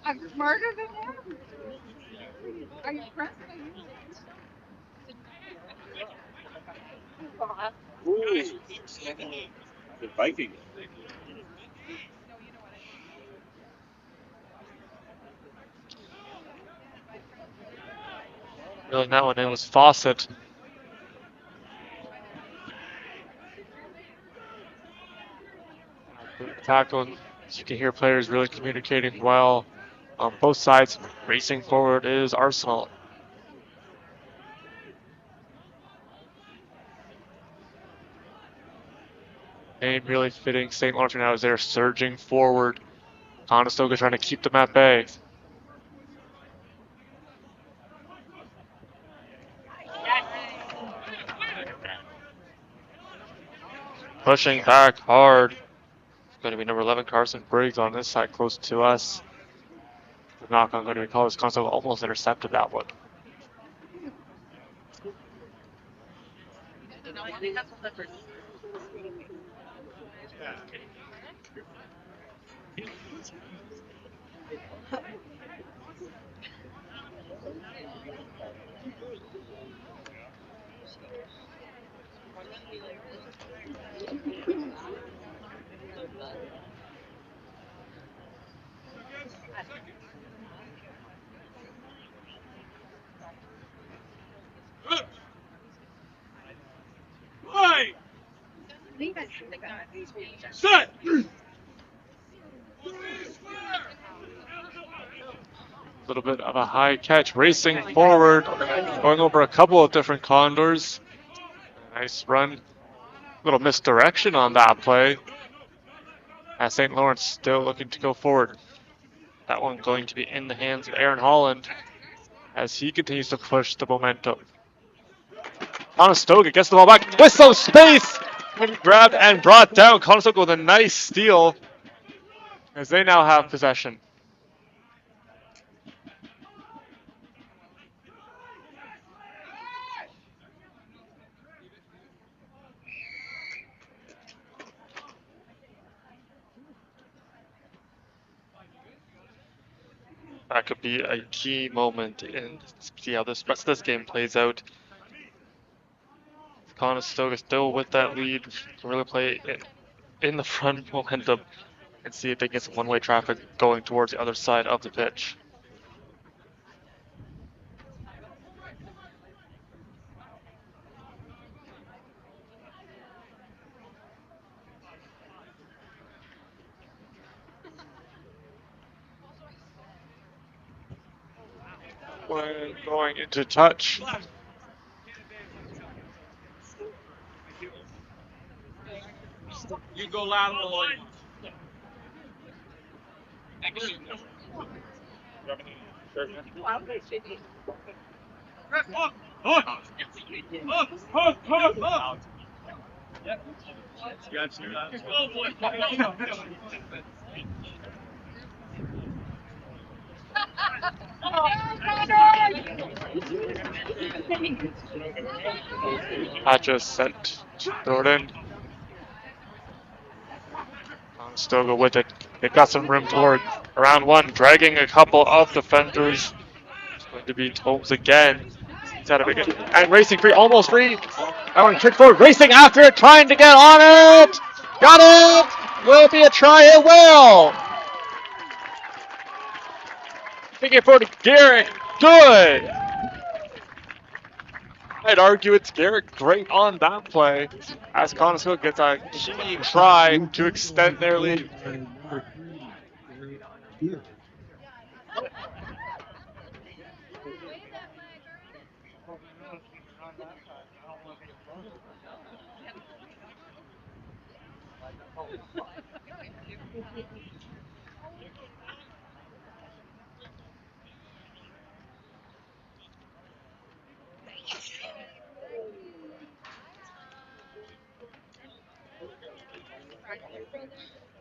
H: I'm smarter than him. Are you impressed?
G: The Viking.
F: Reeling that one in was Fawcett. Tackle. As you can hear players really communicating well on both sides. Racing forward is Arsenal. Name really fitting. St. Martin now as they're surging forward. Conestoga trying to keep them at bay. Pushing back hard. It's going to be number 11, Carson Briggs, on this side close to us. The knock on going to be called as Conestoga almost intercepted that one.
G: Set!
F: A little bit of a high catch, racing forward, going over a couple of different Condors. Nice run. Little misdirection on that play. As St. Lawrence still looking to go forward. That one going to be in the hands of Aaron Holland as he continues to push the momentum. Conestoga gets the ball back with some space. Grabbed and brought down. Conestoga with a nice steal as they now have possession. That could be a key moment in see how this rest of this game plays out. Conestoga still with that lead, can really play in the front momentum and see if they get some one-way traffic going towards the other side of the pitch. We're going into touch.
G: You go loud on the line.
F: Patches sent Jordan. Conestoga with it. They've got some room toward around one, dragging a couple of defenders. It's going to be Tobes again. He's out of it. And racing free, almost free. That one kicked forward, racing after it, trying to get on it. Got it. Will it be a try? It will. Kicking it forward to Garrett. Good. I'd argue it's Garrett great on that play as Conestoga gets a key try to extend their lead.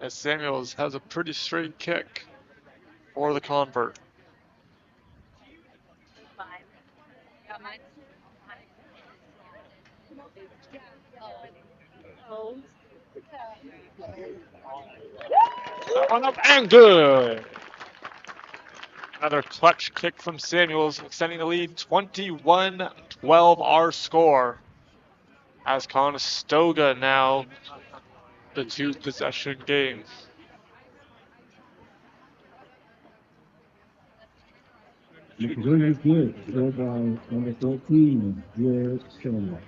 F: As Samuels has a pretty straight kick for the convert. That one up and good. Another clutch kick from Samuels, extending the lead 21-12 our score. As Conestoga now the 2-possession game.
E: The position is good. Scored by number 14, Jared Stonewall.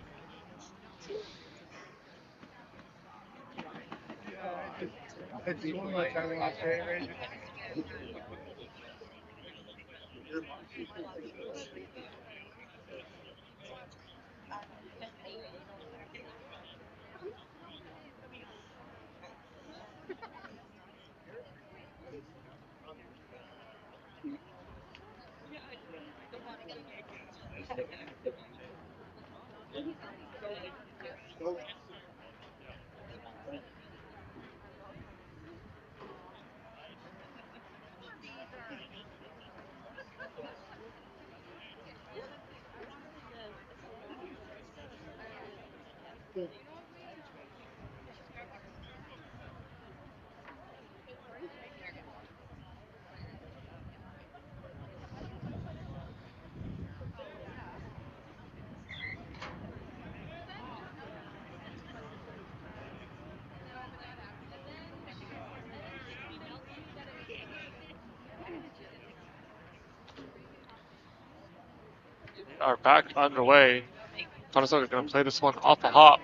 F: Are back underway. Conestoga going to play this one off the hop.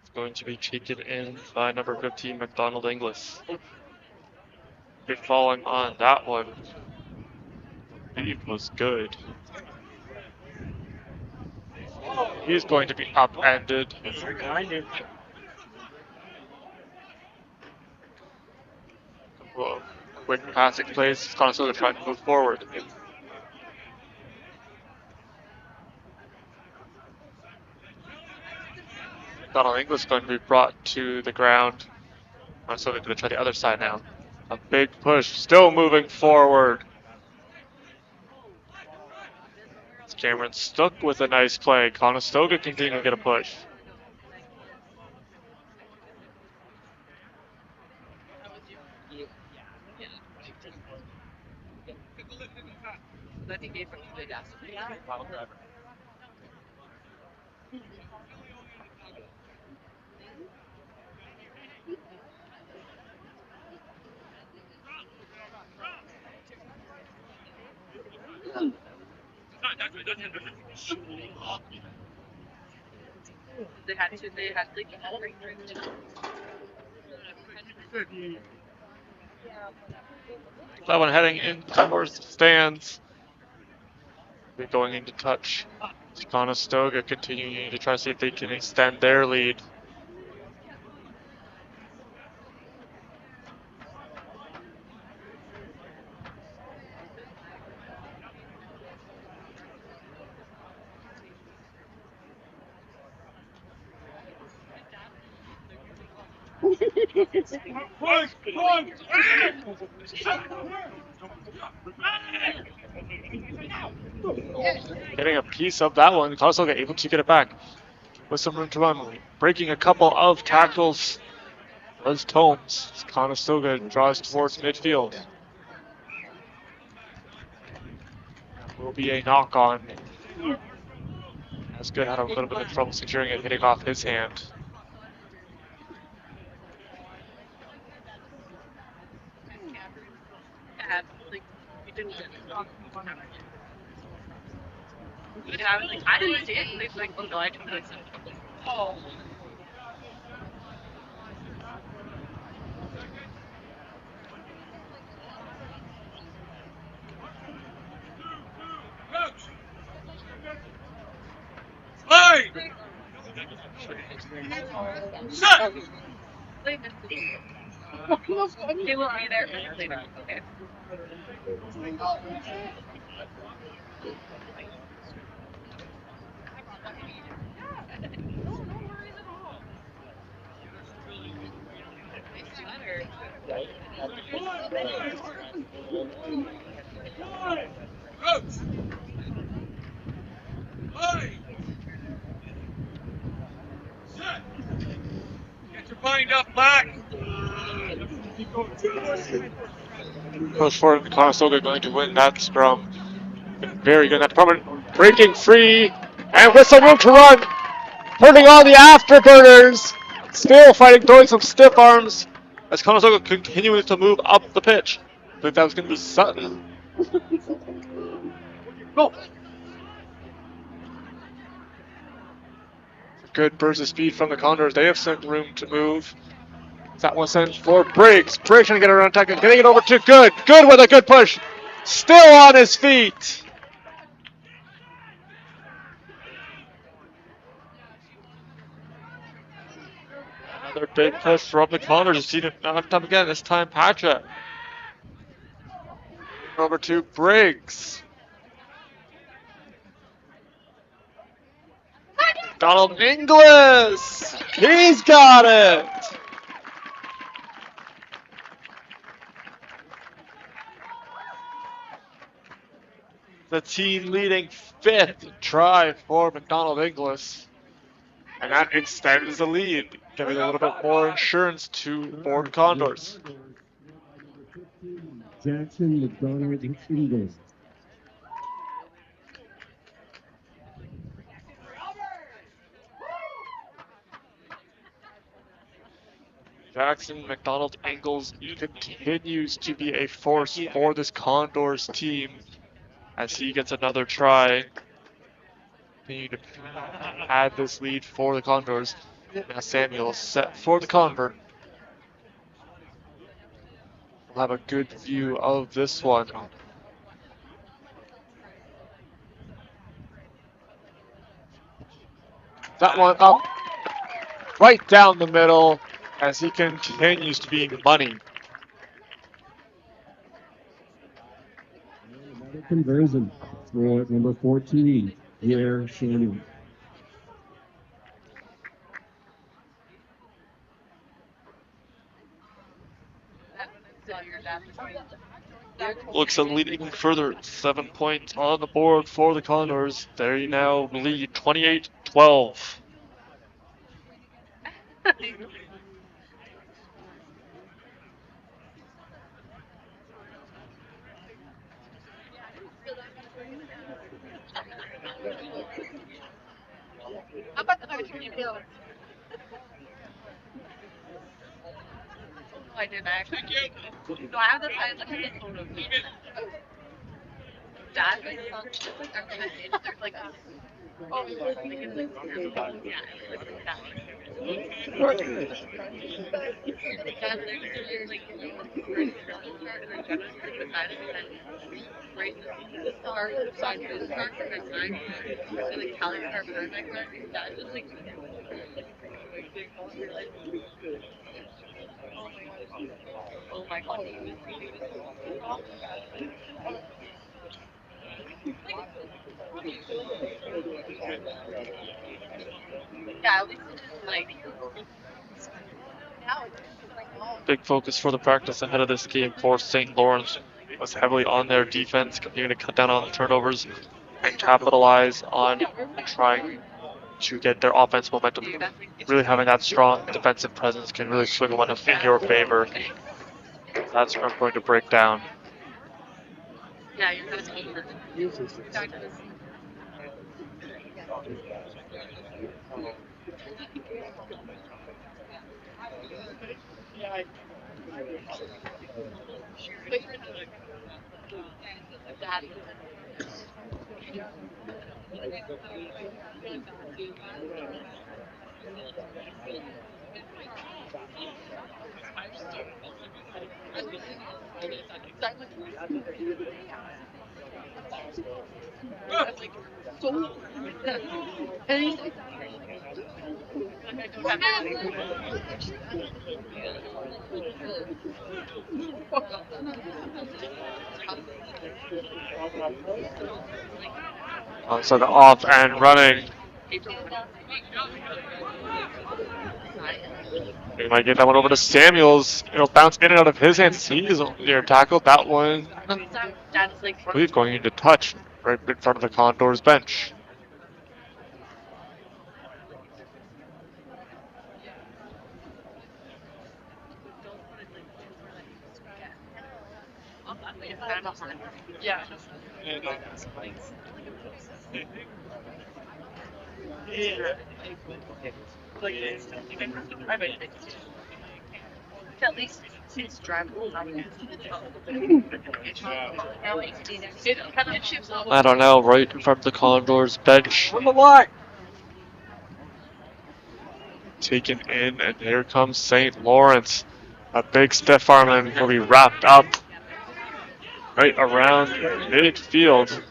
F: It's going to be taken in by number 15, McDonald Inglis. Big falling on that one. believe was good. He's going to be upended. Whoa. Quick passing plays. Conestoga trying to move forward. Donald Inglis going to be brought to the ground. Conestoga going to try the other side now. A big push. Still moving forward. Cameron stuck with a nice play. Conestoga continuing to get a push. That one heading in towards the stands. They're going into touch. Conestoga continuing to try to see if they can extend their lead. Getting a piece of that one. Conestoga able to get it back with some room to run. Breaking a couple of tackles was Tomes. Conestoga draws towards midfield. Will be a knock on. As good had a little bit of trouble securing it, hitting off his hand.
H: I didn't see it. And they like, oh no, I didn't see it. Oh.
G: Hey! Set!
H: They will be there later. Okay.
G: Coach! Hey! Set! Get your bind up back!
F: Goes forward, Conestoga going to win that scrum. Very good. That department breaking free and with some room to run. Turning on the afterburners. Still fighting, throwing some stiff arms as Conestoga continues to move up the pitch. I think that was going to be Sutton. Go. Good burst of speed from the Condors. They have some room to move. That one sent for Briggs. Briggs trying to get around attack and getting it over to Good. Good with a good push. Still on his feet. Another big push from the Condors. You've seen it time again. This time Patrick. Over to Briggs. Donald Inglis. He's got it. The team leading fifth try for McDonald Inglis. And that extends the lead, giving a little bit more insurance to Ford Condors.
E: Jackson McDonald Ingles.
F: Jackson McDonald Ingles continues to be a force for this Condors team as he gets another try. Continue to add this lead for the Condors. Now Samuel set for the convert. We'll have a good view of this one. That one up right down the middle as he continues to be money.
E: Another conversion for number 14, here Samuel.
F: Looks at leading even further. 7 points on the board for the Condors. They now lead 28-12.
H: How about the opportunity bill? I did actually. No, I have the I looked at the photos. Dad was like there's like a oh like it's like yeah like that. Dad literally like right the star side to the star from the side and the calendar for my card. Dad just like oh my god. Yeah, at least it's like now it's like oh.
F: Big focus for the practice ahead of this game for St. Lawrence was heavily on their defense, continuing to cut down on the turnovers and capitalize on trying to get their offense momentum. Really having that strong defensive presence can really swing one in your favor. That's where I'm going to break down.
H: Yeah, you're kind of over.
F: So the off and running. We might get that one over to Samuels. It'll bounce in and out of his hands. He's near tackle. That one, I believe, going into touch right in front of the Condors bench.
H: Yeah. At least it's drivable.
F: I don't know, right in front of the Condors bench. Taken in, and here comes St. Lawrence. A big stiff arm and will be wrapped up right around midfield.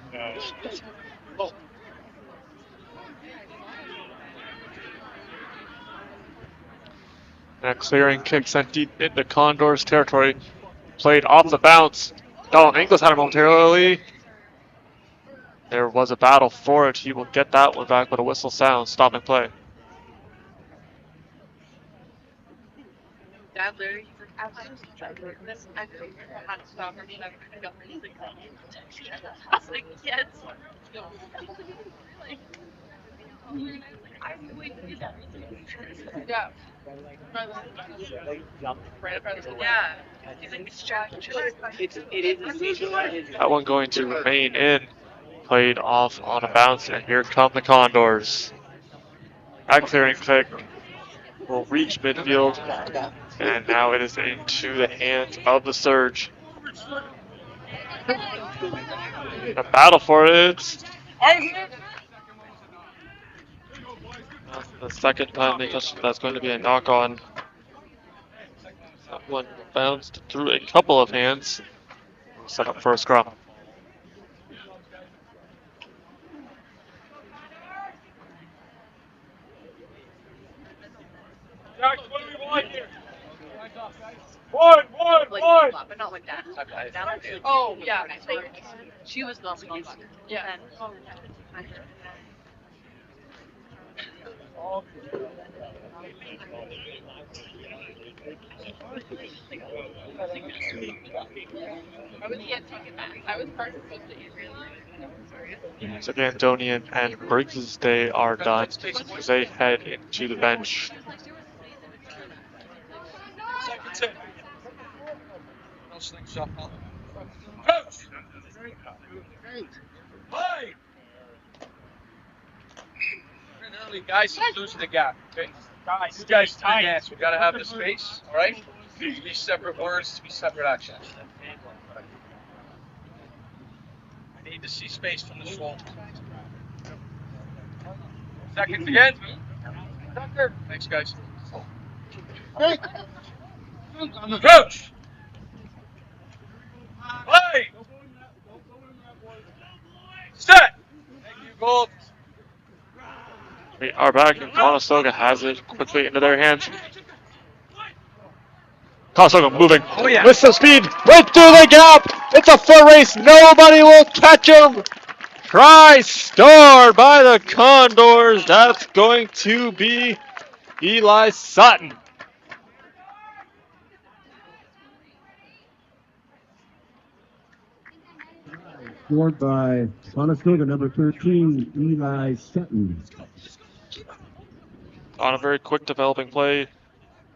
F: And a clearing kick sent deep into Condors territory. Played off the bounce. Dalton Inglis had it momentarily. There was a battle for it. He will get that one back, but a whistle sounds. Stop and play.
H: Dad literally said, I was this. I had to stop her. I got really sick. I was like, yes. I'm going to do that. Yeah. Yeah. He's like,
F: That one going to remain in. Played off on a bounce, and here come the Condors. That clearing kick will reach midfield, and now it is into the hands of the Surge. A battle for it. That's the second time they touched it. That's going to be a knock on. That one bounced through a couple of hands. Set up for a scrum.
G: Guys, what do we want here? One.
H: But not like that. Oh, yeah. She was not against it. Yeah. I was against fucking math. I was part of the
F: So Antonian and Briggs' day are done as they head into the bench.
G: Second set. No slingshot. Coach! Play! Early, guys, he's losing the gap. Okay? Guys, you guys tight. Yes, we gotta have the space, alright? To be separate words, to be separate actions. I need to see space from the shoulder. Seconds again. Thanks, guys. Coach! Play! Set! Thank you, Gold.
F: We are back, and Conestoga has it quickly into their hands. Conestoga moving with some speed right through the gap. It's a foot race. Nobody will catch him. Try scored by the Condors. That's going to be Eli Sutton.
E: Scored by Conestoga, number 13, Eli Sutton.
F: On a very quick developing play,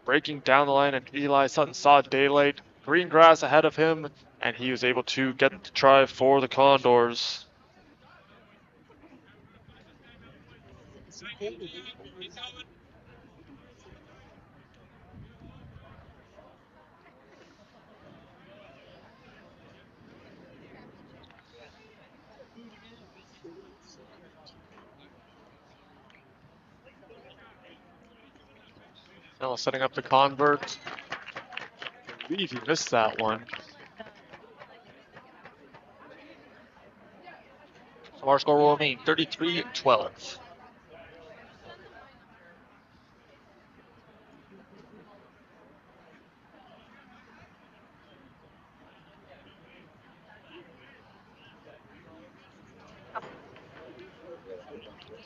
F: breaking down the line, and Eli Sutton saw daylight, green grass ahead of him, and he was able to get the try for the Condors. Now setting up the convert. I believe he missed that one. So our score will remain 33-12.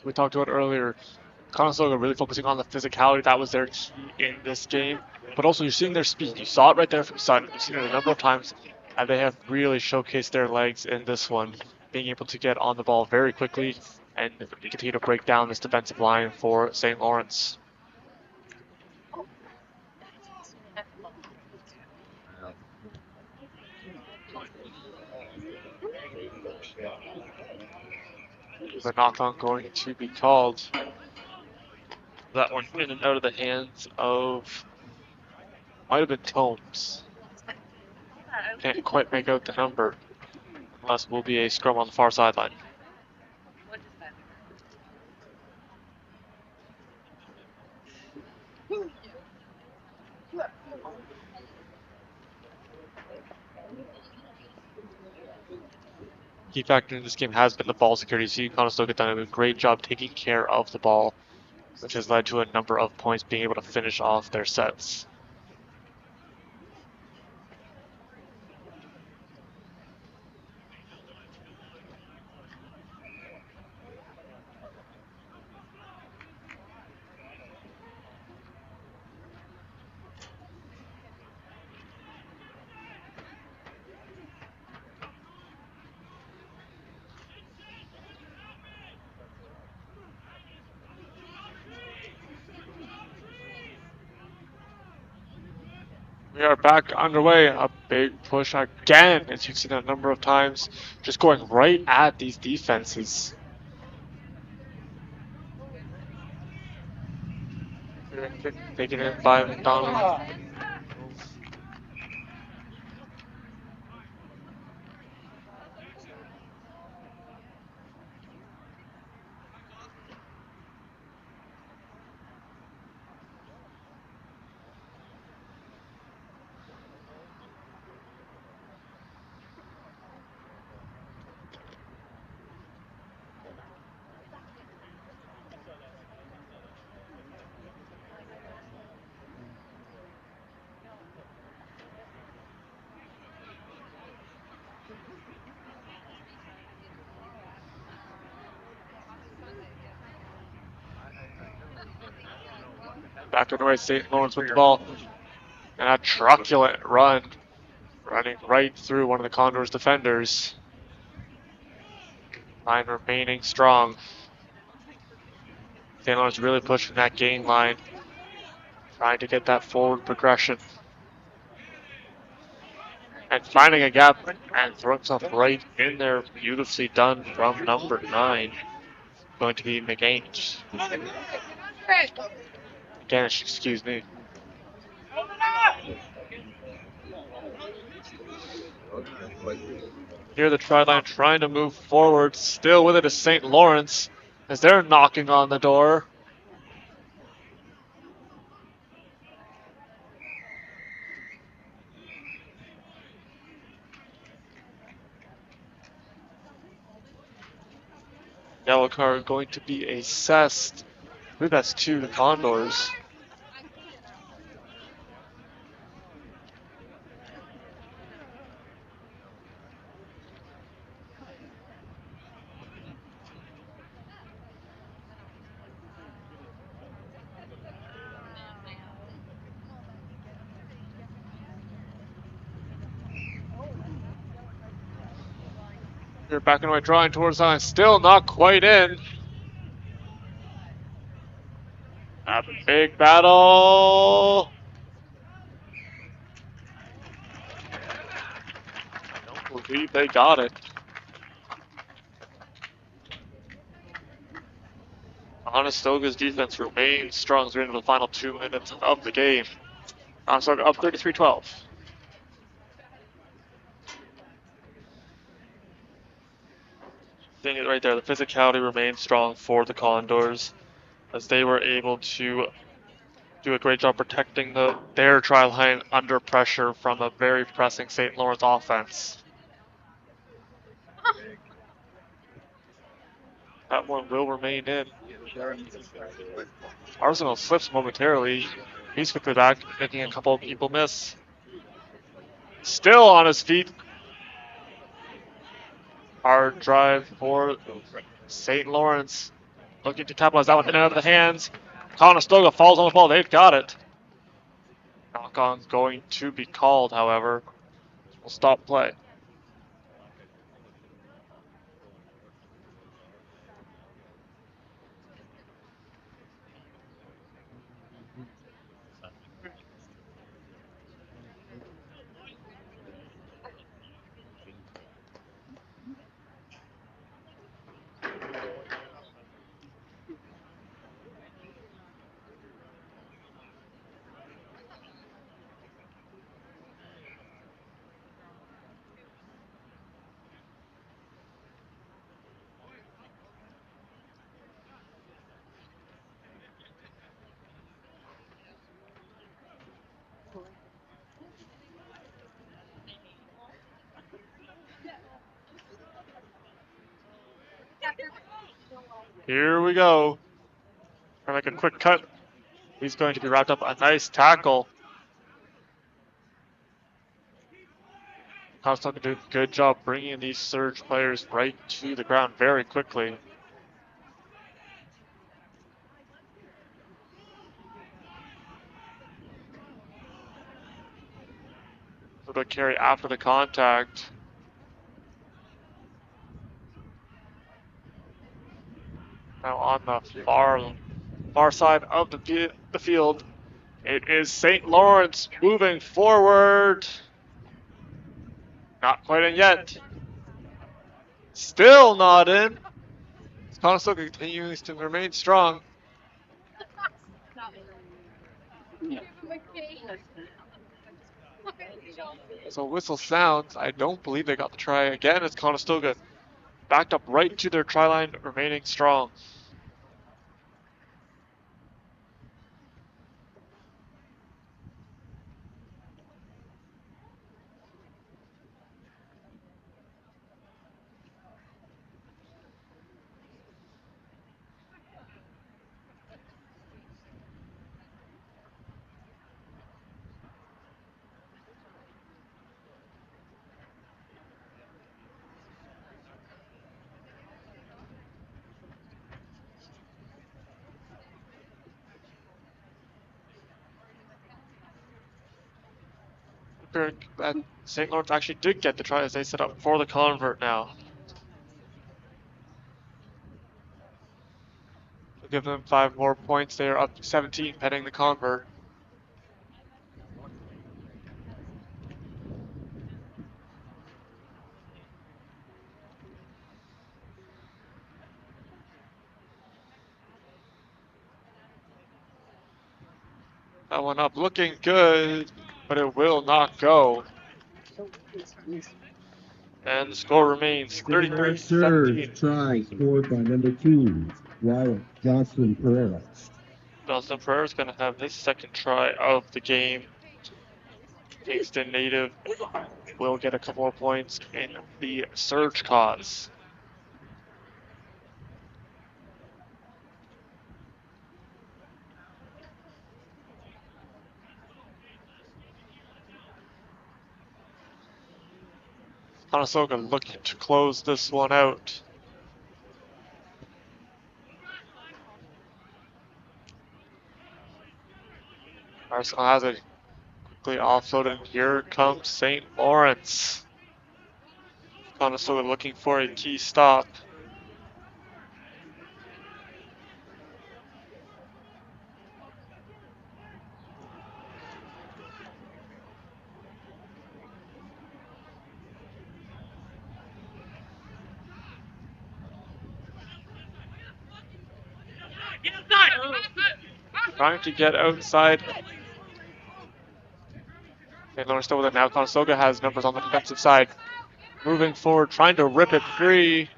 F: We talked about earlier, Conestoga really focusing on the physicality. That was their key in this game. But also, you're seeing their speed. You saw it right there from Sutton. You've seen it a number of times, and they have really showcased their legs in this one, being able to get on the ball very quickly and continue to break down this defensive line for St. Lawrence. The knock-on going to be called. That one in and out of the hands of, might have been Tomes. Can't quite make out the number, unless will be a scrum on the far sideline. Key factor in this game has been the ball security. See, Conestoga done a great job taking care of the ball, which has led to a number of points being able to finish off their sets. We are back underway. A big push again, as you've seen a number of times, just going right at these defenses. Taken in by McDonald. Back underway, St. Lawrence with the ball. And a truculent run, running right through one of the Condors defenders. Line remaining strong. St. Lawrence really pushing that gain line, trying to get that forward progression. And finding a gap and throwing himself right in there. Beautifully done from number 9. Going to be McAinch. Ganesh, excuse me. Near the try line, trying to move forward. Still with it is St. Lawrence as they're knocking on the door. Yellow card going to be assessed. I believe that's to the Condors. They're back and away, drawing towards the line. Still not quite in. A big battle. I don't believe they got it. Conestoga's defense remains strong as we're into the final 2 minutes of the game. Conestoga up 33-12. Seeing it right there, the physicality remains strong for the Condors as they were able to do a great job protecting their try line under pressure from a very pressing St. Lawrence offense. That one will remain in. Arsenal slips momentarily. He's quickly back, making a couple of people miss. Still on his feet. Hard drive for St. Lawrence. Looking to capitalize that one in and out of the hands. Conestoga falls on the ball. They've got it. Knock-on's going to be called, however. We'll stop play. Here we go. Trying to make a quick cut. He's going to be wrapped up. A nice tackle. Conestoga did a good job bringing these surge players right to the ground very quickly. A little carry after the contact. Now on the far side of the field, it is St. Lawrence moving forward. Not quite in yet. Still not in. Conestoga continues to remain strong. As a whistle sounds, I don't believe they got the try again as Conestoga backed up right to their try line, remaining strong. record that St. Lawrence actually did get the try as they set up for the convert now. We'll give them 5 more points. They are up to 17 pending the convert. That one up looking good, but it will not go. And the score remains 33-17.
E: Try scored by number 2, Wyatt Johnson Pereira.
F: Johnson Pereira is going to have his second try of the game. Kingston native will get a couple of points in the surge cause. Conestoga looking to close this one out. Arsenal has it quickly offloaded. Here comes St. Lawrence. Conestoga looking for a key stop. Trying to get outside. St. Lawrence still with it now. Conestoga has numbers on the defensive side. Moving forward, trying to rip it free.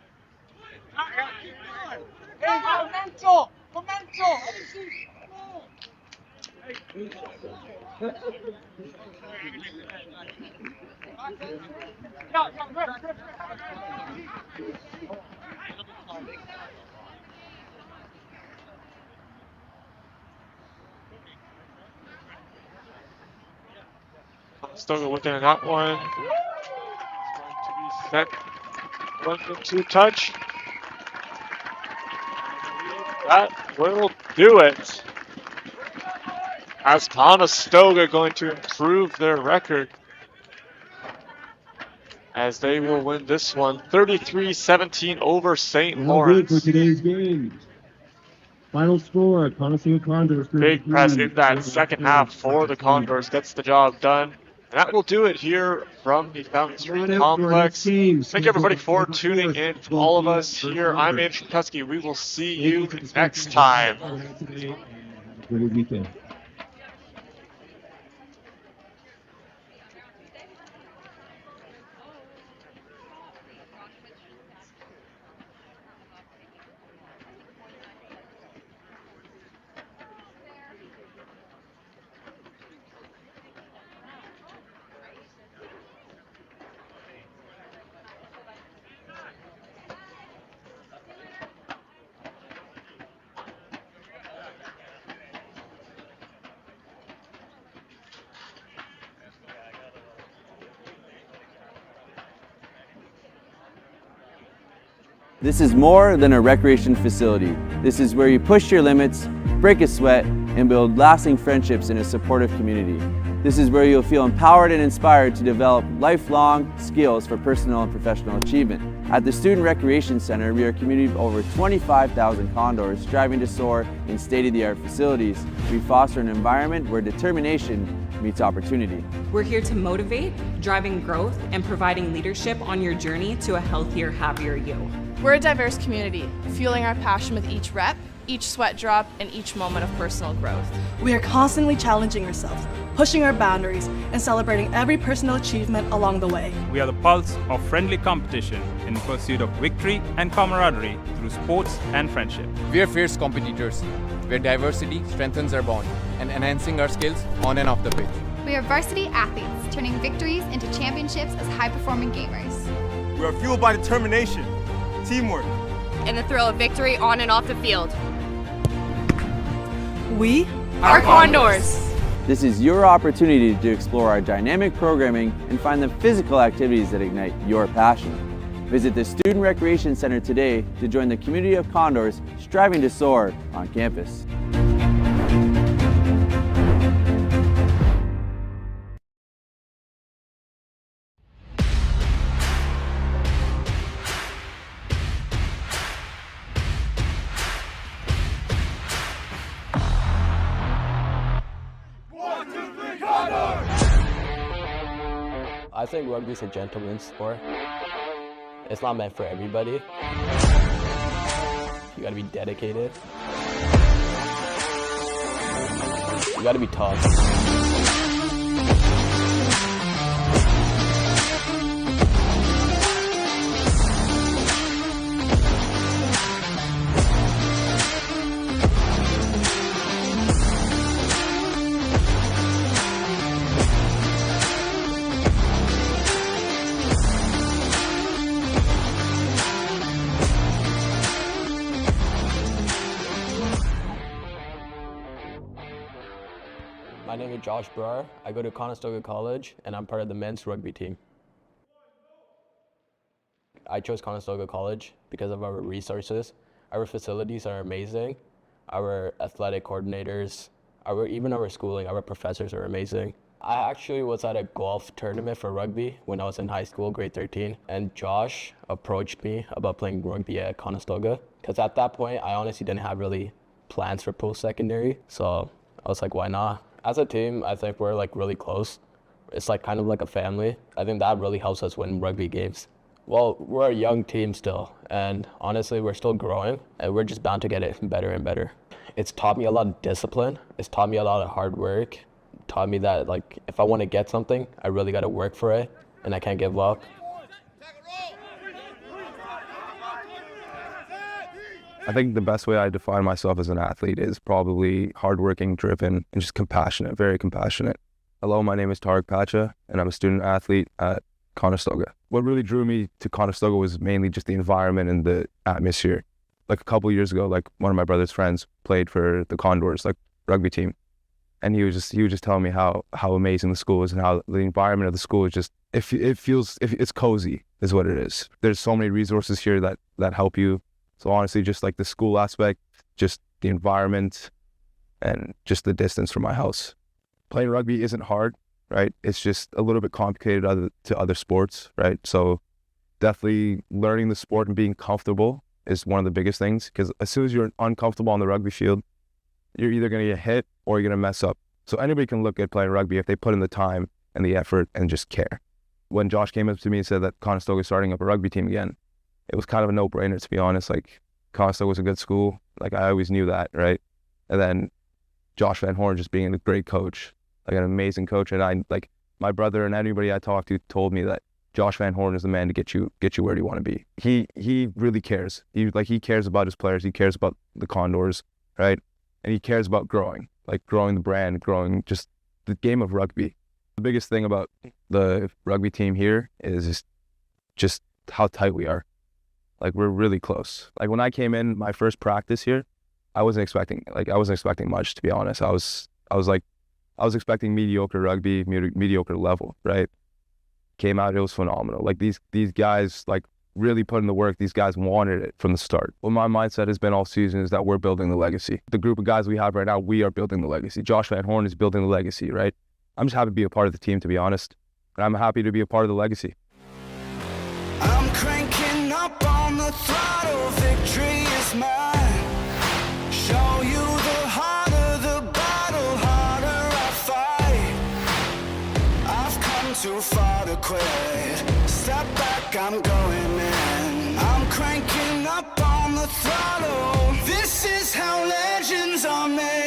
G: Momentum!
F: Conestoga looking at that one. Going to be set. 1-2 touch. That will do it. As Conestoga going to improve their record, as they will win this one 33-17 over St. Lawrence.
E: For today's game. Final score, Conestoga Condors.
F: Big press in that second half for the Condors gets the job done. And that will do it here from the Fountain Street Complex. Thank you everybody for tuning in. To all of us here, I'm Andrew Kusky. We will see you next time.
E: Good weekend.
I: This is more than a recreation facility. This is where you push your limits, break a sweat, and build lasting friendships in a supportive community. This is where you'll feel empowered and inspired to develop lifelong skills for personal and professional achievement. At the Student Recreation Center, we are a community of over 25,000 Condors striving to soar in state-of-the-art facilities. We foster an environment where determination meets opportunity.
J: We're here to motivate, driving growth, and providing leadership on your journey to a healthier, happier you.
K: We're a diverse community, fueling our passion with each rep, each sweat drop, and each moment of personal growth.
L: We are constantly challenging ourselves, pushing our boundaries, and celebrating every personal achievement along the way.
M: We are the pulse of friendly competition in pursuit of victory and camaraderie through sports and friendship.
B: We are fierce competitors, where diversity strengthens our bond and enhancing our skills on and off the pitch.
N: We are varsity athletes, turning victories into championships as high-performing gamers.
O: We are fueled by determination, teamwork,
P: and the thrill of victory on and off the field.
L: We
P: are Condors.
I: This is your opportunity to explore our dynamic programming and find the physical activities that ignite your passion. Visit the Student Recreation Center today to join the community of Condors striving to soar on campus.
Q: I think rugby is a gentleman's sport. It's not meant for everybody. You gotta be dedicated. You gotta be tough. My name is Josh Brar. I go to Conestoga College, and I'm part of the men's rugby team. I chose Conestoga College because of our resources. Our facilities are amazing. Our athletic coordinators, even our schooling, our professors are amazing. I actually was at a golf tournament for rugby when I was in high school, grade 13, and Josh approached me about playing rugby at Conestoga, because at that point, I honestly didn't have really plans for post-secondary, so I was like, why not? As a team, I think we're like really close. It's like kind of like a family. I think that really helps us win rugby games. Well, we're a young team still, and honestly, we're still growing, and we're just bound to get it better and better. It's taught me a lot of discipline. It's taught me a lot of hard work. It taught me that like if I want to get something, I really got to work for it, and I can't give up.
R: I think the best way I define myself as an athlete is probably hardworking, driven, and just compassionate, very compassionate. Hello, my name is Tarek Pacha, and I'm a student athlete at Conestoga. What really drew me to Conestoga was mainly just the environment and the atmosphere. Like a couple of years ago, like one of my brother's friends played for the Condors, like rugby team. And he was just telling me how amazing the school is and how the environment of the school is just, it's cozy is what it is. There's so many resources here that help you. So honestly, just like the school aspect, just the environment, and just the distance from my house. Playing rugby isn't hard, right? It's just a little bit complicated to other sports, right? So definitely learning the sport and being comfortable is one of the biggest things, because as soon as you're uncomfortable on the rugby field, you're either going to get hit or you're going to mess up. So anybody can look at playing rugby if they put in the time and the effort and just care. When Josh came up to me and said that Conestoga is starting up a rugby team again, it was kind of a no-brainer, to be honest. Like, Conestoga was a good school. Like, I always knew that, right? And then Josh Van Horn just being a great coach, like an amazing coach. And my brother and anybody I talked to told me that Josh Van Horn is the man to get you where you want to be. He really cares. He cares about his players. He cares about the Condors, right? And he cares about growing the brand, growing just the game of rugby. The biggest thing about the rugby team here is just how tight we are. Like, we're really close. Like, when I came in my first practice here, I wasn't expecting much, to be honest. I was expecting mediocre rugby, mediocre level, right? Came out, it was phenomenal. Like, these guys like really put in the work. These guys wanted it from the start. What my mindset has been all season is that we're building the legacy. The group of guys we have right now, we are building the legacy. Josh Van Horn is building the legacy, right? I'm just happy to be a part of the team, to be honest. And I'm happy to be a part of the legacy.
D: I'm cranking up on the throttle, victory is mine. Show you the harder the battle, harder I fight. I've come too far to quit. Step back, I'm going in. I'm cranking up on the throttle. This is how legends are made.